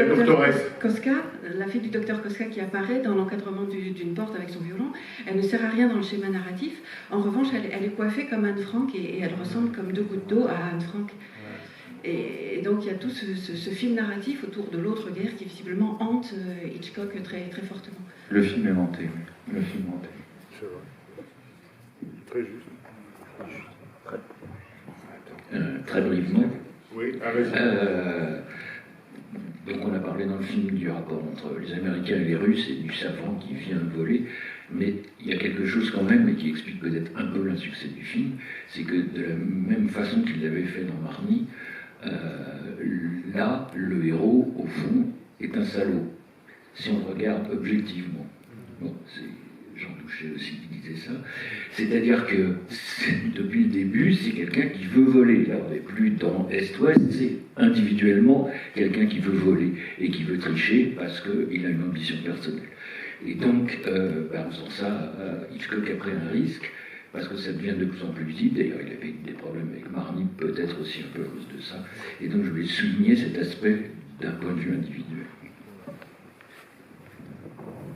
docteur Koska qui apparaît dans l'encadrement d'une porte avec son violon, elle ne sert à rien dans le schéma narratif. En revanche, elle est coiffée comme Anne Frank et elle ressemble comme 2 gouttes d'eau à Anne Frank. Et donc il y a tout ce film narratif autour de l'autre guerre qui visiblement hante Hitchcock très, très fortement. Le film est hanté, oui. Le film est hanté. C'est vrai. Très juste. Très brièvement. Oui, vas-y. Donc on a parlé dans le film du rapport entre les Américains et les Russes et du savant qui vient voler, mais il y a quelque chose quand même, et qui explique peut-être un peu l'insuccès du film, c'est que de la même façon qu'il l'avait fait dans Marnie, là, le héros, au fond, est un salaud, si on le regarde objectivement. Bon, c'est Jean Douchet aussi qui disait ça. C'est-à-dire que depuis le début, c'est quelqu'un qui veut voler. Là, on n'est plus dans Est-Ouest, c'est individuellement quelqu'un qui veut voler et qui veut tricher parce qu'il a une ambition personnelle. Et donc, en faisant ça, Hitchcock a pris un risque parce que ça devient de plus en plus visible. D'ailleurs, il avait des problèmes avec Marnie, peut-être aussi un peu à cause de ça. Et donc, je voulais souligner cet aspect d'un point de vue individuel.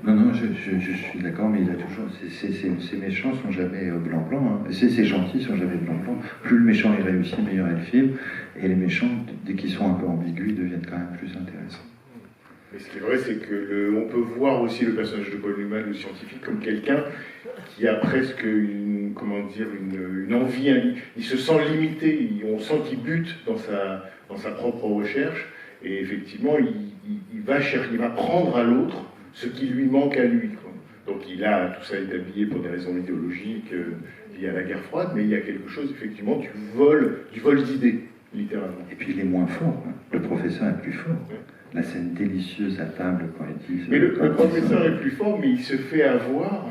Non, je suis d'accord, mais il a toujours. Ces méchants sont jamais blanc-blanc. Hein. Ces gentils sont jamais blanc-blanc. Plus le méchant est réussi, meilleur est le film. Et les méchants, dès qu'ils sont un peu ambigus, deviennent quand même plus intéressants. Mais ce qui est vrai, c'est qu'on peut voir aussi le personnage de Paul Newman, le scientifique, comme quelqu'un qui a presque une envie. Il se sent limité. On sent qu'il bute dans sa propre recherche. Et effectivement, il va prendre à l'autre ce qui lui manque à lui, quoi. Donc tout ça est habillé pour des raisons idéologiques liées à la guerre froide, mais il y a quelque chose, effectivement, du vol d'idées, littéralement. Et puis il est moins fort, hein. Le professeur est plus fort. Ouais. La scène délicieuse à table quand il dit... Mais le professeur est plus fort, mais il se fait avoir,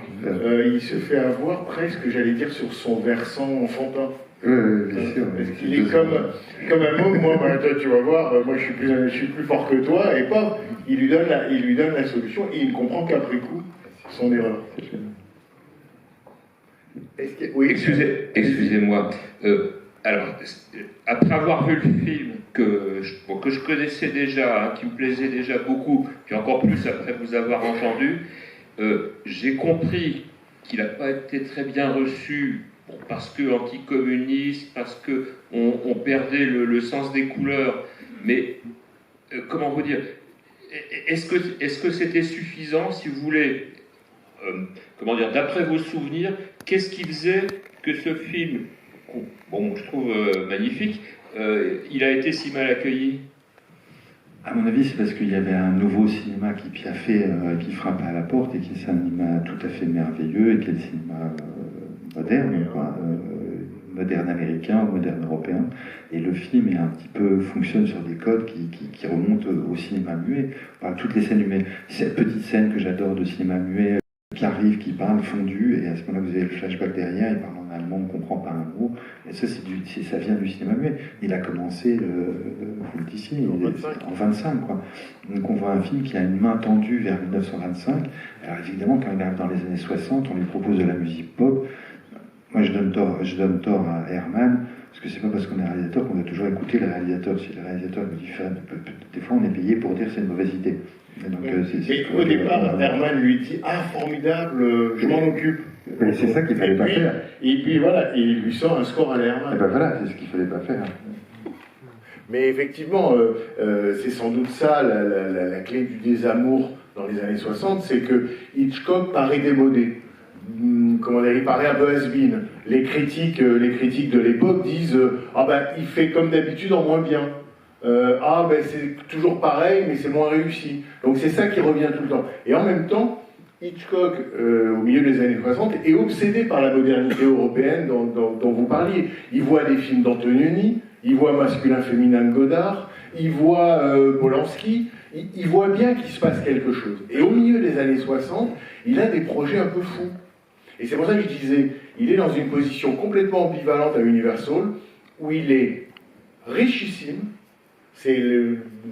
presque, j'allais dire, sur son versant enfantin. Bien sûr. Parce qu'il est comme un môme, moi, toi tu vas voir, moi je suis plus fort que toi, et pas, il lui donne la solution, et il ne comprend qu'après coup son erreur. Oui, excusez-moi. Alors, après avoir vu le film que je connaissais déjà, qui me plaisait déjà beaucoup, puis encore plus après vous avoir entendu, j'ai compris qu'il n'a pas été très bien reçu. Bon, parce que anticommuniste, parce que on perdait le sens des couleurs, mais comment vous dire, est-ce que c'était suffisant, si vous voulez, comment dire, d'après vos souvenirs, qu'est-ce qui faisait que ce film, bon, je trouve magnifique, il a été si mal accueilli? À mon avis, c'est parce qu'il y avait un nouveau cinéma qui piaffait, qui frappait à la porte, et qui est un cinéma tout à fait merveilleux, et qui est le cinéma moderne, quoi, moderne américain, moderne européen, et le film fonctionne sur des codes qui remontent au cinéma muet. Enfin, toutes les scènes humaines, cette petite scène que j'adore de cinéma muet qui arrive, qui parle fondu, et à ce moment-là vous avez le flashback derrière, il parle en allemand, on ne comprend pas un mot, et ça vient du cinéma muet. Il a commencé, vous le disiez, en 25, quoi. Donc on voit un film qui a une main tendue vers 1925. Alors évidemment, quand il arrive dans les années 60, on lui propose de la musique pop. Moi, je donne tort à Herman, parce que c'est pas parce qu'on est réalisateur qu'on doit toujours écouter le réalisateur. Si le réalisateur nous dit des fois, on est payé pour dire c'est une mauvaise idée. Et donc, au départ, Herman lui dit « Ah, formidable, je m'en occupe ». C'est ça qu'il fallait pas faire. Et puis voilà, il lui sort un score à la Herman. Et ben voilà, c'est ce qu'il fallait pas faire. Mais effectivement, c'est sans doute ça la clé du désamour dans les années 60, c'est que Hitchcock paraît démodé. Comment dire, il paraît un peu has-been. Les critiques de l'époque disent il fait comme d'habitude en moins bien. C'est toujours pareil, mais c'est moins réussi. Donc c'est ça qui revient tout le temps. Et en même temps, Hitchcock, au milieu des années 60, est obsédé par la modernité européenne dont vous parliez. Il voit des films d'Antonioni, il voit Masculin-Féminin de Godard, il voit Polanski, il voit bien qu'il se passe quelque chose. Et au milieu des années 60, il a des projets un peu fous. Et c'est pour ça que je disais, il est dans une position complètement ambivalente à Universal, où il est richissime, c'est,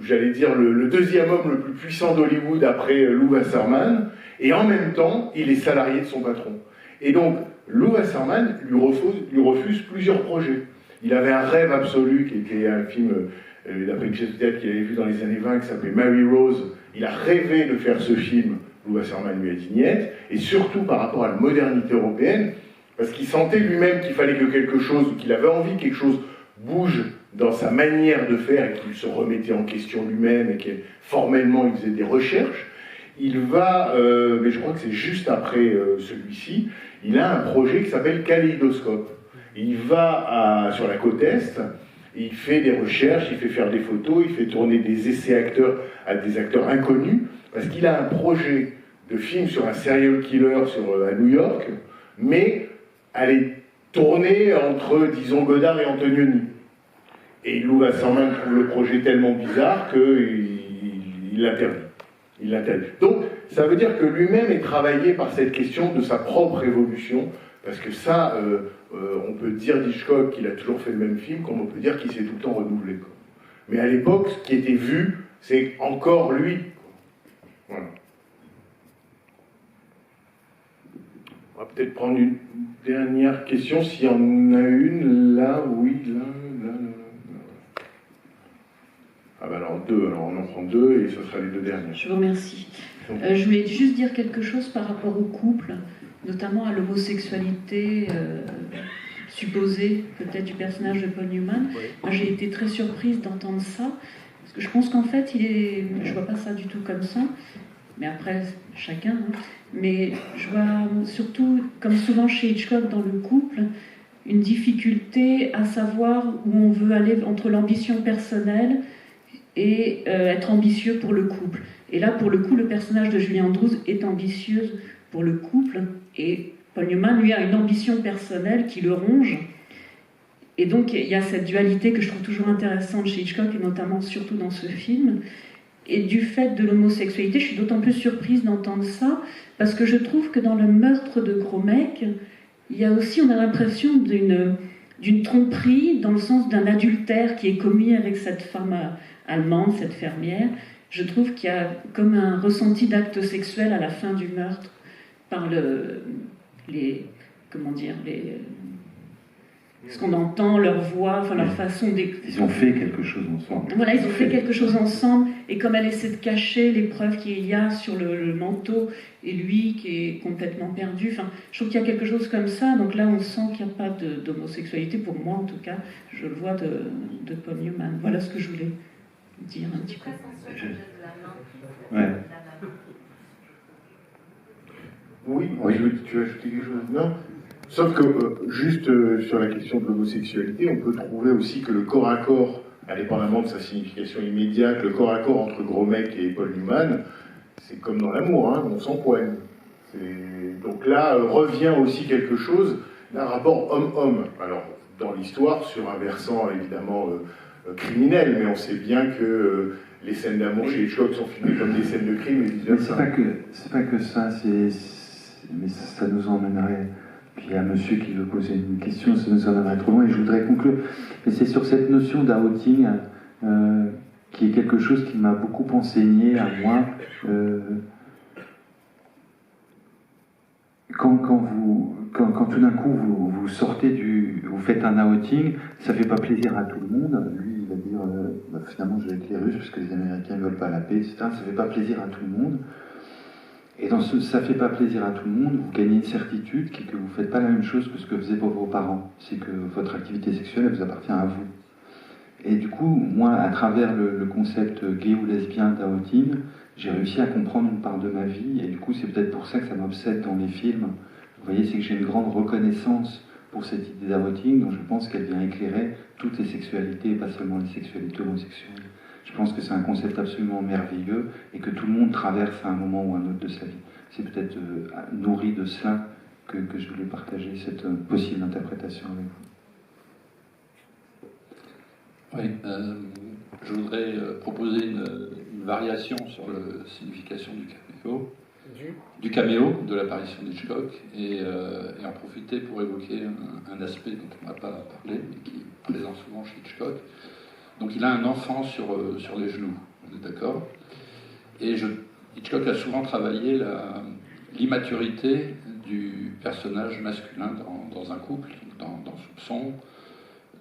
j'allais dire, le deuxième homme le plus puissant d'Hollywood après Lou Wasserman, et en même temps, il est salarié de son patron. Et donc, Lou Wasserman lui refuse plusieurs projets. Il avait un rêve absolu, qui était un film d'après une pièce de théâtre qu'il avait vu dans les années 20, qui s'appelait Mary Rose. Il a rêvé de faire ce film, Lou Wasserman lui a dit niet, et surtout par rapport à la modernité européenne, parce qu'il sentait lui-même qu'il fallait que quelque chose, qu'il avait envie que quelque chose bouge dans sa manière de faire et qu'il se remettait en question lui-même et que formellement il faisait des recherches, il va, mais je crois que c'est juste après celui-ci, il a un projet qui s'appelle Kaléidoscope. Il va sur la côte Est, il fait des recherches, il fait faire des photos, il fait tourner des essais-acteurs à des acteurs inconnus, parce qu'il a un projet de film sur un serial killer à New York, mais elle est tournée entre, disons, Godard et Antonioni. Et Lou Wasserman trouve le projet tellement bizarre qu'il l'interdit. Il l'interdit. Donc, ça veut dire que lui-même est travaillé par cette question de sa propre évolution, parce que ça, on peut dire d'Hitchcock qu'il a toujours fait le même film, comme on peut dire qu'il s'est tout le temps renouvelé. Quoi. Mais à l'époque, ce qui était vu, c'est encore lui. Voilà. On va peut-être prendre une dernière question, s'il y en a une, là, oui, là. Ah ben alors deux, alors on en prend deux et ce sera les deux dernières. Je vous remercie. Je voulais juste dire quelque chose par rapport au couple, notamment à l'homosexualité supposée peut-être du personnage de Paul Newman. Oui. Moi j'ai été très surprise d'entendre ça, parce que je pense qu'en fait je vois pas ça du tout comme ça, mais après chacun, hein. Mais je vois surtout, comme souvent chez Hitchcock dans le couple, une difficulté à savoir où on veut aller entre l'ambition personnelle et être ambitieux pour le couple. Et là, pour le coup, le personnage de Julie Andrews est ambitieuse pour le couple, et Paul Newman, lui, a une ambition personnelle qui le ronge. Et donc, il y a cette dualité que je trouve toujours intéressante chez Hitchcock, et notamment surtout dans ce film. Et du fait de l'homosexualité, je suis d'autant plus surprise d'entendre ça, parce que je trouve que dans le meurtre de Gros Mec, il y a aussi, on a l'impression d'une tromperie, dans le sens d'un adultère qui est commis avec cette femme allemande, cette fermière. Je trouve qu'il y a comme un ressenti d'acte sexuel à la fin du meurtre par ce qu'on entend, leur voix, enfin leur façon d'écouter. Ils ont fait quelque chose ensemble. Voilà, ils ont fait quelque chose ensemble, et comme elle essaie de cacher les preuves qu'il y a sur le manteau, et lui qui est complètement perdu, enfin, je trouve qu'il y a quelque chose comme ça, donc là on sent qu'il n'y a pas d'homosexualité, pour moi en tout cas, je le vois de Paul Newman. Voilà ce que je voulais dire un petit peu. Ouais. Oui, tu as ajouté quelque chose? Non. Sauf que, juste sur la question de l'homosexualité, on peut trouver aussi que le corps à corps, indépendamment de sa signification immédiate, le corps à corps entre Gros Mec et Paul Newman, c'est comme dans l'amour, hein, on s'empoigne. Donc là, revient aussi quelque chose d'un rapport homme-homme. Alors, dans l'histoire, sur un versant évidemment criminel, mais on sait bien que les scènes d'amour chez Hitchcock sont filmées comme des scènes de crime et vice-versa. C'est pas que ça, mais ça nous emmènerait. Puis il y a un monsieur qui veut poser une question, ça nous emmènerait trop loin et je voudrais conclure. Mais c'est sur cette notion d'outing qui est quelque chose qui m'a beaucoup enseigné à moi. Quand tout d'un coup vous sortez vous faites un outing, ça fait pas plaisir à tout le monde. Lui, il va dire finalement je vais avec les Russes parce que les Américains ne veulent pas la paix, etc. Ça fait pas plaisir à tout le monde. Et dans ça fait pas plaisir à tout le monde, vous gagnez une certitude qui est que vous faites pas la même chose que ce que faisaient vos parents. C'est que votre activité sexuelle, elle vous appartient à vous. Et du coup, moi, à travers le concept gay ou lesbien d'outing, j'ai réussi à comprendre une part de ma vie, et du coup, c'est peut-être pour ça que ça m'obsède dans les films. Vous voyez, c'est que j'ai une grande reconnaissance pour cette idée d'outing, dont je pense qu'elle vient éclairer toutes les sexualités, et pas seulement les sexualités homosexuelles. Je pense que c'est un concept absolument merveilleux, et que tout le monde traverse à un moment ou un autre de sa vie. C'est peut-être nourri de cela que je voulais partager cette possible interprétation avec vous. Oui, je voudrais proposer une variation sur la signification du caméo de l'apparition d'Hitchcock et en profiter pour évoquer un aspect dont on n'a pas parlé mais qui est présent souvent chez Hitchcock. Donc il a un enfant sur les genoux, on est d'accord? Et Hitchcock a souvent travaillé l'immaturité du personnage masculin dans un couple, dans Soupçon,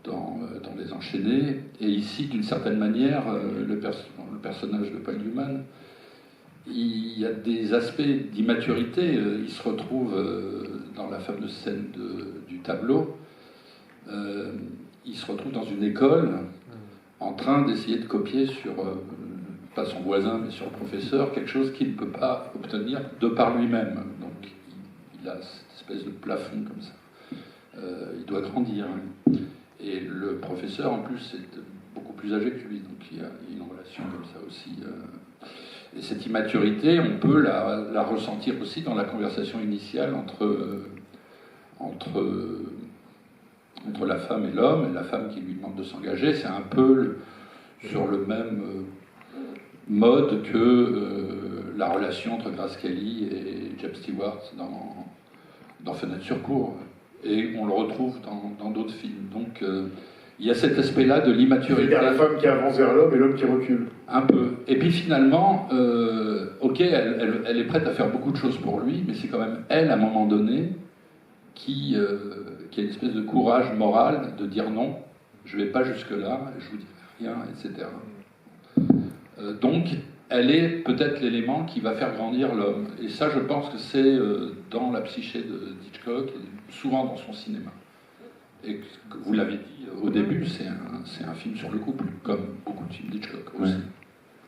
dans Les Enchaînés, et ici, d'une certaine manière, le personnage de Paul Newman, il y a des aspects d'immaturité. Il se retrouve dans la fameuse scène du tableau, il se retrouve dans une école en train d'essayer de copier sur, pas son voisin, mais sur le professeur, quelque chose qu'il ne peut pas obtenir de par lui-même. Donc il a cette espèce de plafond comme ça. Il doit grandir. Et le professeur, en plus, est beaucoup plus âgé que lui, donc il y a une relation comme ça aussi. Et cette immaturité, on peut la ressentir aussi dans la conversation initiale entre la femme et l'homme, et la femme qui lui demande de s'engager. C'est un peu sur le même mode que la relation entre Grace Kelly et James Stewart dans Fenêtre sur cour. Et on le retrouve dans d'autres films. Donc il y a cet aspect-là de l'immaturité. C'est-à-dire la femme qui avance vers l'homme et l'homme qui recule. Un peu. Et puis finalement, ok, elle est prête à faire beaucoup de choses pour lui, mais c'est quand même elle, à un moment donné, qui a une espèce de courage moral de dire non, je ne vais pas jusque-là, je vous dirai rien, etc. Donc, elle est peut-être l'élément qui va faire grandir l'homme. Et ça, je pense que c'est dans la psyché d'Hitchcock, et souvent dans son cinéma. Et vous l'avez dit au début, c'est un film sur le couple, comme beaucoup de films d'Hitchcock aussi. Ouais.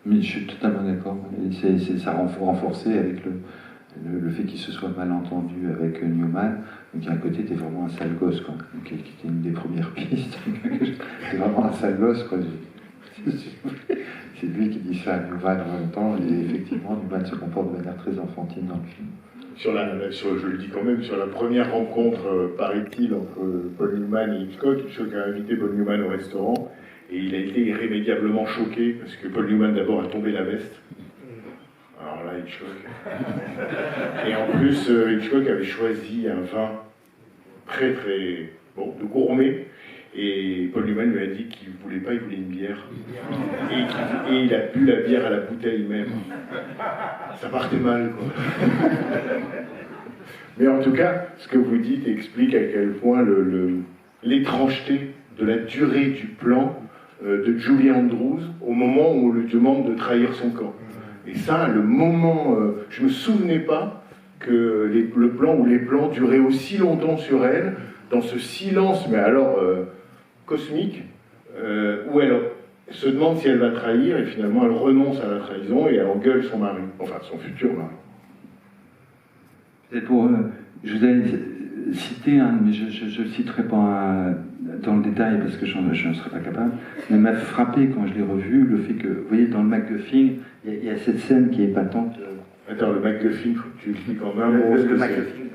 Mais je suis totalement d'accord. Et ça renforcé avec le fait qu'il se soit mal entendu avec Newman. Donc, il y a un côté, t'es vraiment un sale gosse, quoi. Donc, qui était une des premières pistes. T'es vraiment un sale gosse, quoi. C'est lui qui dit ça à Newman en même temps, et effectivement, Newman se comporte de manière très enfantine dans le film. Je le dis quand même, sur la première rencontre, paraît-il, entre Paul Newman et Hitchcock a invité Paul Newman au restaurant, et il a été irrémédiablement choqué, parce que Paul Newman d'abord a tombé la veste. Alors là, Hitchcock. Et en plus, Hitchcock avait choisi un vin très très bon, de gourmet. Et Paul Newman lui a dit qu'il ne voulait pas, il voulait une bière. Et il a bu la bière à la bouteille même. Ça partait mal, quoi. Mais en tout cas, ce que vous dites explique à quel point l'étrangeté de la durée du plan de Julie Andrews au moment où on lui demande de trahir son camp. Et ça, le moment... je ne me souvenais pas que le plan ou les plans duraient aussi longtemps sur elle, dans ce silence, mais alors... cosmique, où elle se demande si elle va trahir, et finalement elle renonce à la trahison et elle engueule son mari, enfin son futur mari. Peut-être pour... je vous ai cité un, mais je ne le citerai pas dans le détail parce que je ne serais pas capable, mais m'a frappé quand je l'ai revu, le fait que, vous voyez, dans le MacGuffin, il y a cette scène qui est patente. Attends, le MacGuffin, faut que tu expliques en un mot.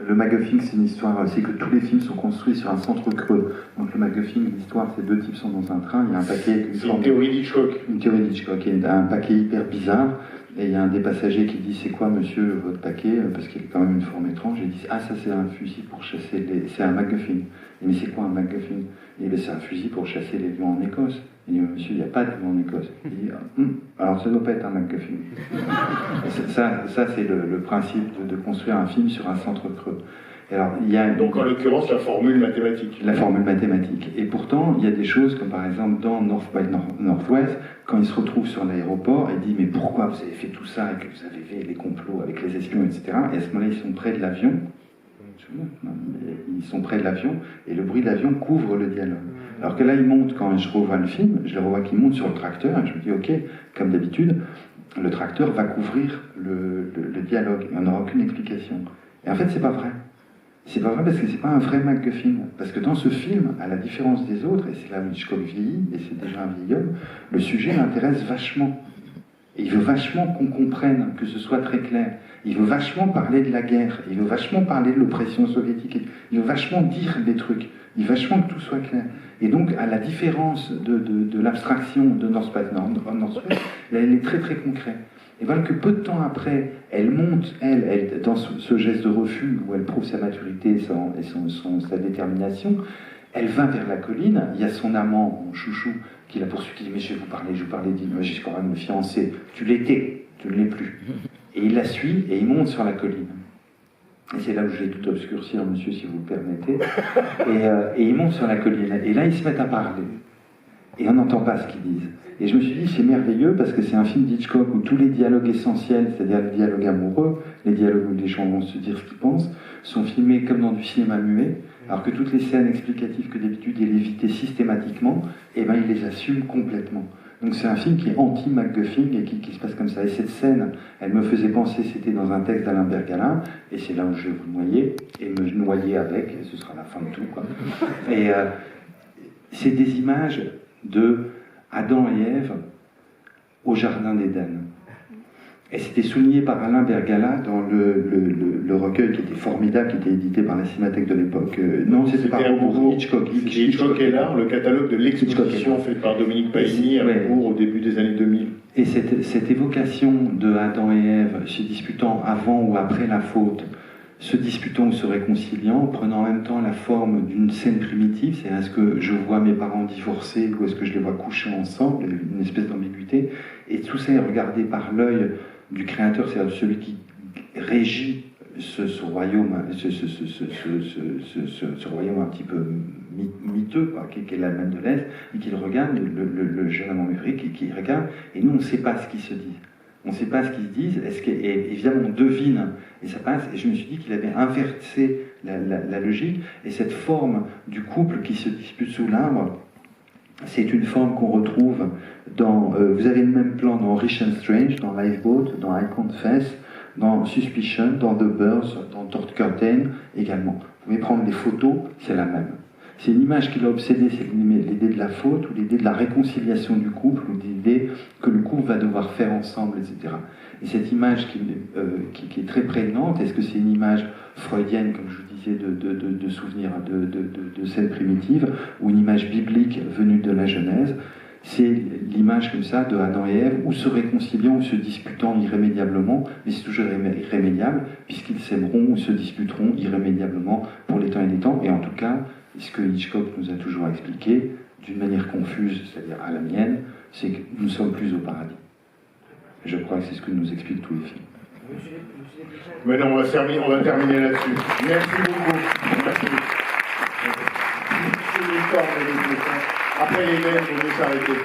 Le MacGuffin, c'est une histoire, c'est que tous les films sont construits sur un centre creux. Donc le MacGuffin, l'histoire, c'est deux types sont dans un train, il y a un paquet... C'est une théorie d'Hitchcock. Une théorie d'Hitchcock, il y a un paquet hyper bizarre, et il y a un des passagers qui dit « C'est quoi, monsieur, votre paquet ?» Parce qu'il a quand même une forme étrange. Il dit « Ah, ça, c'est un fusil pour chasser les... C'est un MacGuffin. » Il dit « Mais c'est quoi un MacGuffin ?» Il dit « C'est un fusil pour chasser les lions en Écosse. » Il dit « Monsieur, il n'y a pas de lions en Écosse. » Il dit « Alors, ça ne doit pas être un MacGuffin. » Ça c'est le principe de construire un film sur un centre creux. Alors, il y a donc en l'occurrence la formule mathématique. La formule mathématique. Et pourtant, il y a des choses comme par exemple dans North by Northwest, quand il se retrouve sur l'aéroport, il dit mais pourquoi vous avez fait tout ça et que vous avez fait les complots avec les espions, etc. Et à ce moment-là, ils sont près de l'avion. Ils sont près de l'avion et le bruit de l'avion couvre le dialogue. Alors que là, ils montent, quand je revois le film, je les revois qu'ils montent sur le tracteur et je me dis ok, comme d'habitude, le tracteur va couvrir le dialogue. Il n'y en aura aucune explication. Et en fait, c'est pas vrai. C'est pas vrai parce que c'est pas un vrai MacGuffin. Parce que dans ce film, à la différence des autres, et c'est là où Hitchcock vieillit, et c'est déjà un vieil homme, le sujet l'intéresse vachement. Et il veut vachement qu'on comprenne, que ce soit très clair. Il veut vachement parler de la guerre, il veut vachement parler de l'oppression soviétique, il veut vachement dire des trucs, il veut vachement que tout soit clair. Et donc, à la différence de l'abstraction de Northwest, elle est très très concrète. Et voilà que peu de temps après, elle monte, elle dans ce geste de refus où elle prouve sa maturité et sa détermination, elle va vers la colline, il y a son amant, mon chouchou, qui la poursuit, qui dit « Mais je vais vous parler, il dit « J'ai quand même une fiancée, tu l'étais, tu ne l'es plus. » Et il la suit et il monte sur la colline. Et c'est là où je vais tout obscurcir, monsieur, si vous le permettez. Et ils montent sur la colline. Et là, ils se mettent à parler. Et on n'entend pas ce qu'ils disent. Et je me suis dit, c'est merveilleux parce que c'est un film d'Hitchcock où tous les dialogues essentiels, c'est-à-dire les dialogues amoureux, les dialogues où les gens vont se dire ce qu'ils pensent, sont filmés comme dans du cinéma muet, alors que toutes les scènes explicatives que d'habitude il évitait systématiquement, eh ben, il les assume complètement. Donc c'est un film qui est anti-MacGuffin et qui se passe comme ça. Et cette scène, elle me faisait penser, c'était dans un texte d'Alain Bergalin, et c'est là où je vais vous noyer, et me noyer avec, et ce sera la fin de tout, quoi. Et c'est des images de Adam et Ève au Jardin d'Éden. Et c'était souligné par Alain Bergalin dans le recueil qui était formidable, qui était édité par la Cinémathèque de l'époque. Non, c'était par Hitchcock. Hitchcock est là, le catalogue de l'exposition faite par Dominique Paigny à Hambourg au début des années 2000. Et cette évocation de Adam et Ève se disputant avant ou après la faute, se disputant ou se réconciliant, prenant en même temps la forme d'une scène primitive, c'est est-ce que je vois mes parents divorcer ou est-ce que je les vois coucher ensemble, une espèce d'ambiguïté, et tout ça est regardé par l'œil du créateur, c'est-à-dire celui qui régit ce royaume, ce royaume un petit peu miteux, quoi, qui est l'Allemagne de l'Est, et qu'il regarde, le jeune amant maverick, qui regarde, et nous on ne sait pas ce qu'ils se disent. On ne sait pas ce qu'ils se disent, et évidemment on devine, et ça passe, et je me suis dit qu'il avait inversé la logique, et cette forme du couple qui se dispute sous l'arbre, c'est une forme qu'on retrouve dans... vous avez le même plan dans Rich and Strange, dans Lifeboat, dans I Confess, dans Suspicion, dans The Birds, dans Torte Curtain également. Vous pouvez prendre des photos, c'est la même. C'est une image qui l'a obsédé, c'est l'idée de la faute, ou l'idée de la réconciliation du couple, ou l'idée que le couple va devoir faire ensemble, etc. Et cette image qui est très prégnante, est-ce que c'est une image freudienne, comme je vous disais, de souvenirs, de scènes primitives, ou une image biblique venue de la Genèse? C'est l'image comme ça de Adam et Ève, ou se réconciliant, ou se disputant irrémédiablement, mais c'est toujours irrémédiable, puisqu'ils s'aimeront ou se disputeront irrémédiablement pour les temps et les temps, et en tout cas, ce que Hitchcock nous a toujours expliqué, d'une manière confuse, c'est-à-dire à la mienne, c'est que nous ne sommes plus au paradis. Je crois que c'est ce que nous expliquent tous les films. Maintenant, on va terminer là-dessus. Merci beaucoup. Merci. Après les mails, on va s'arrêter.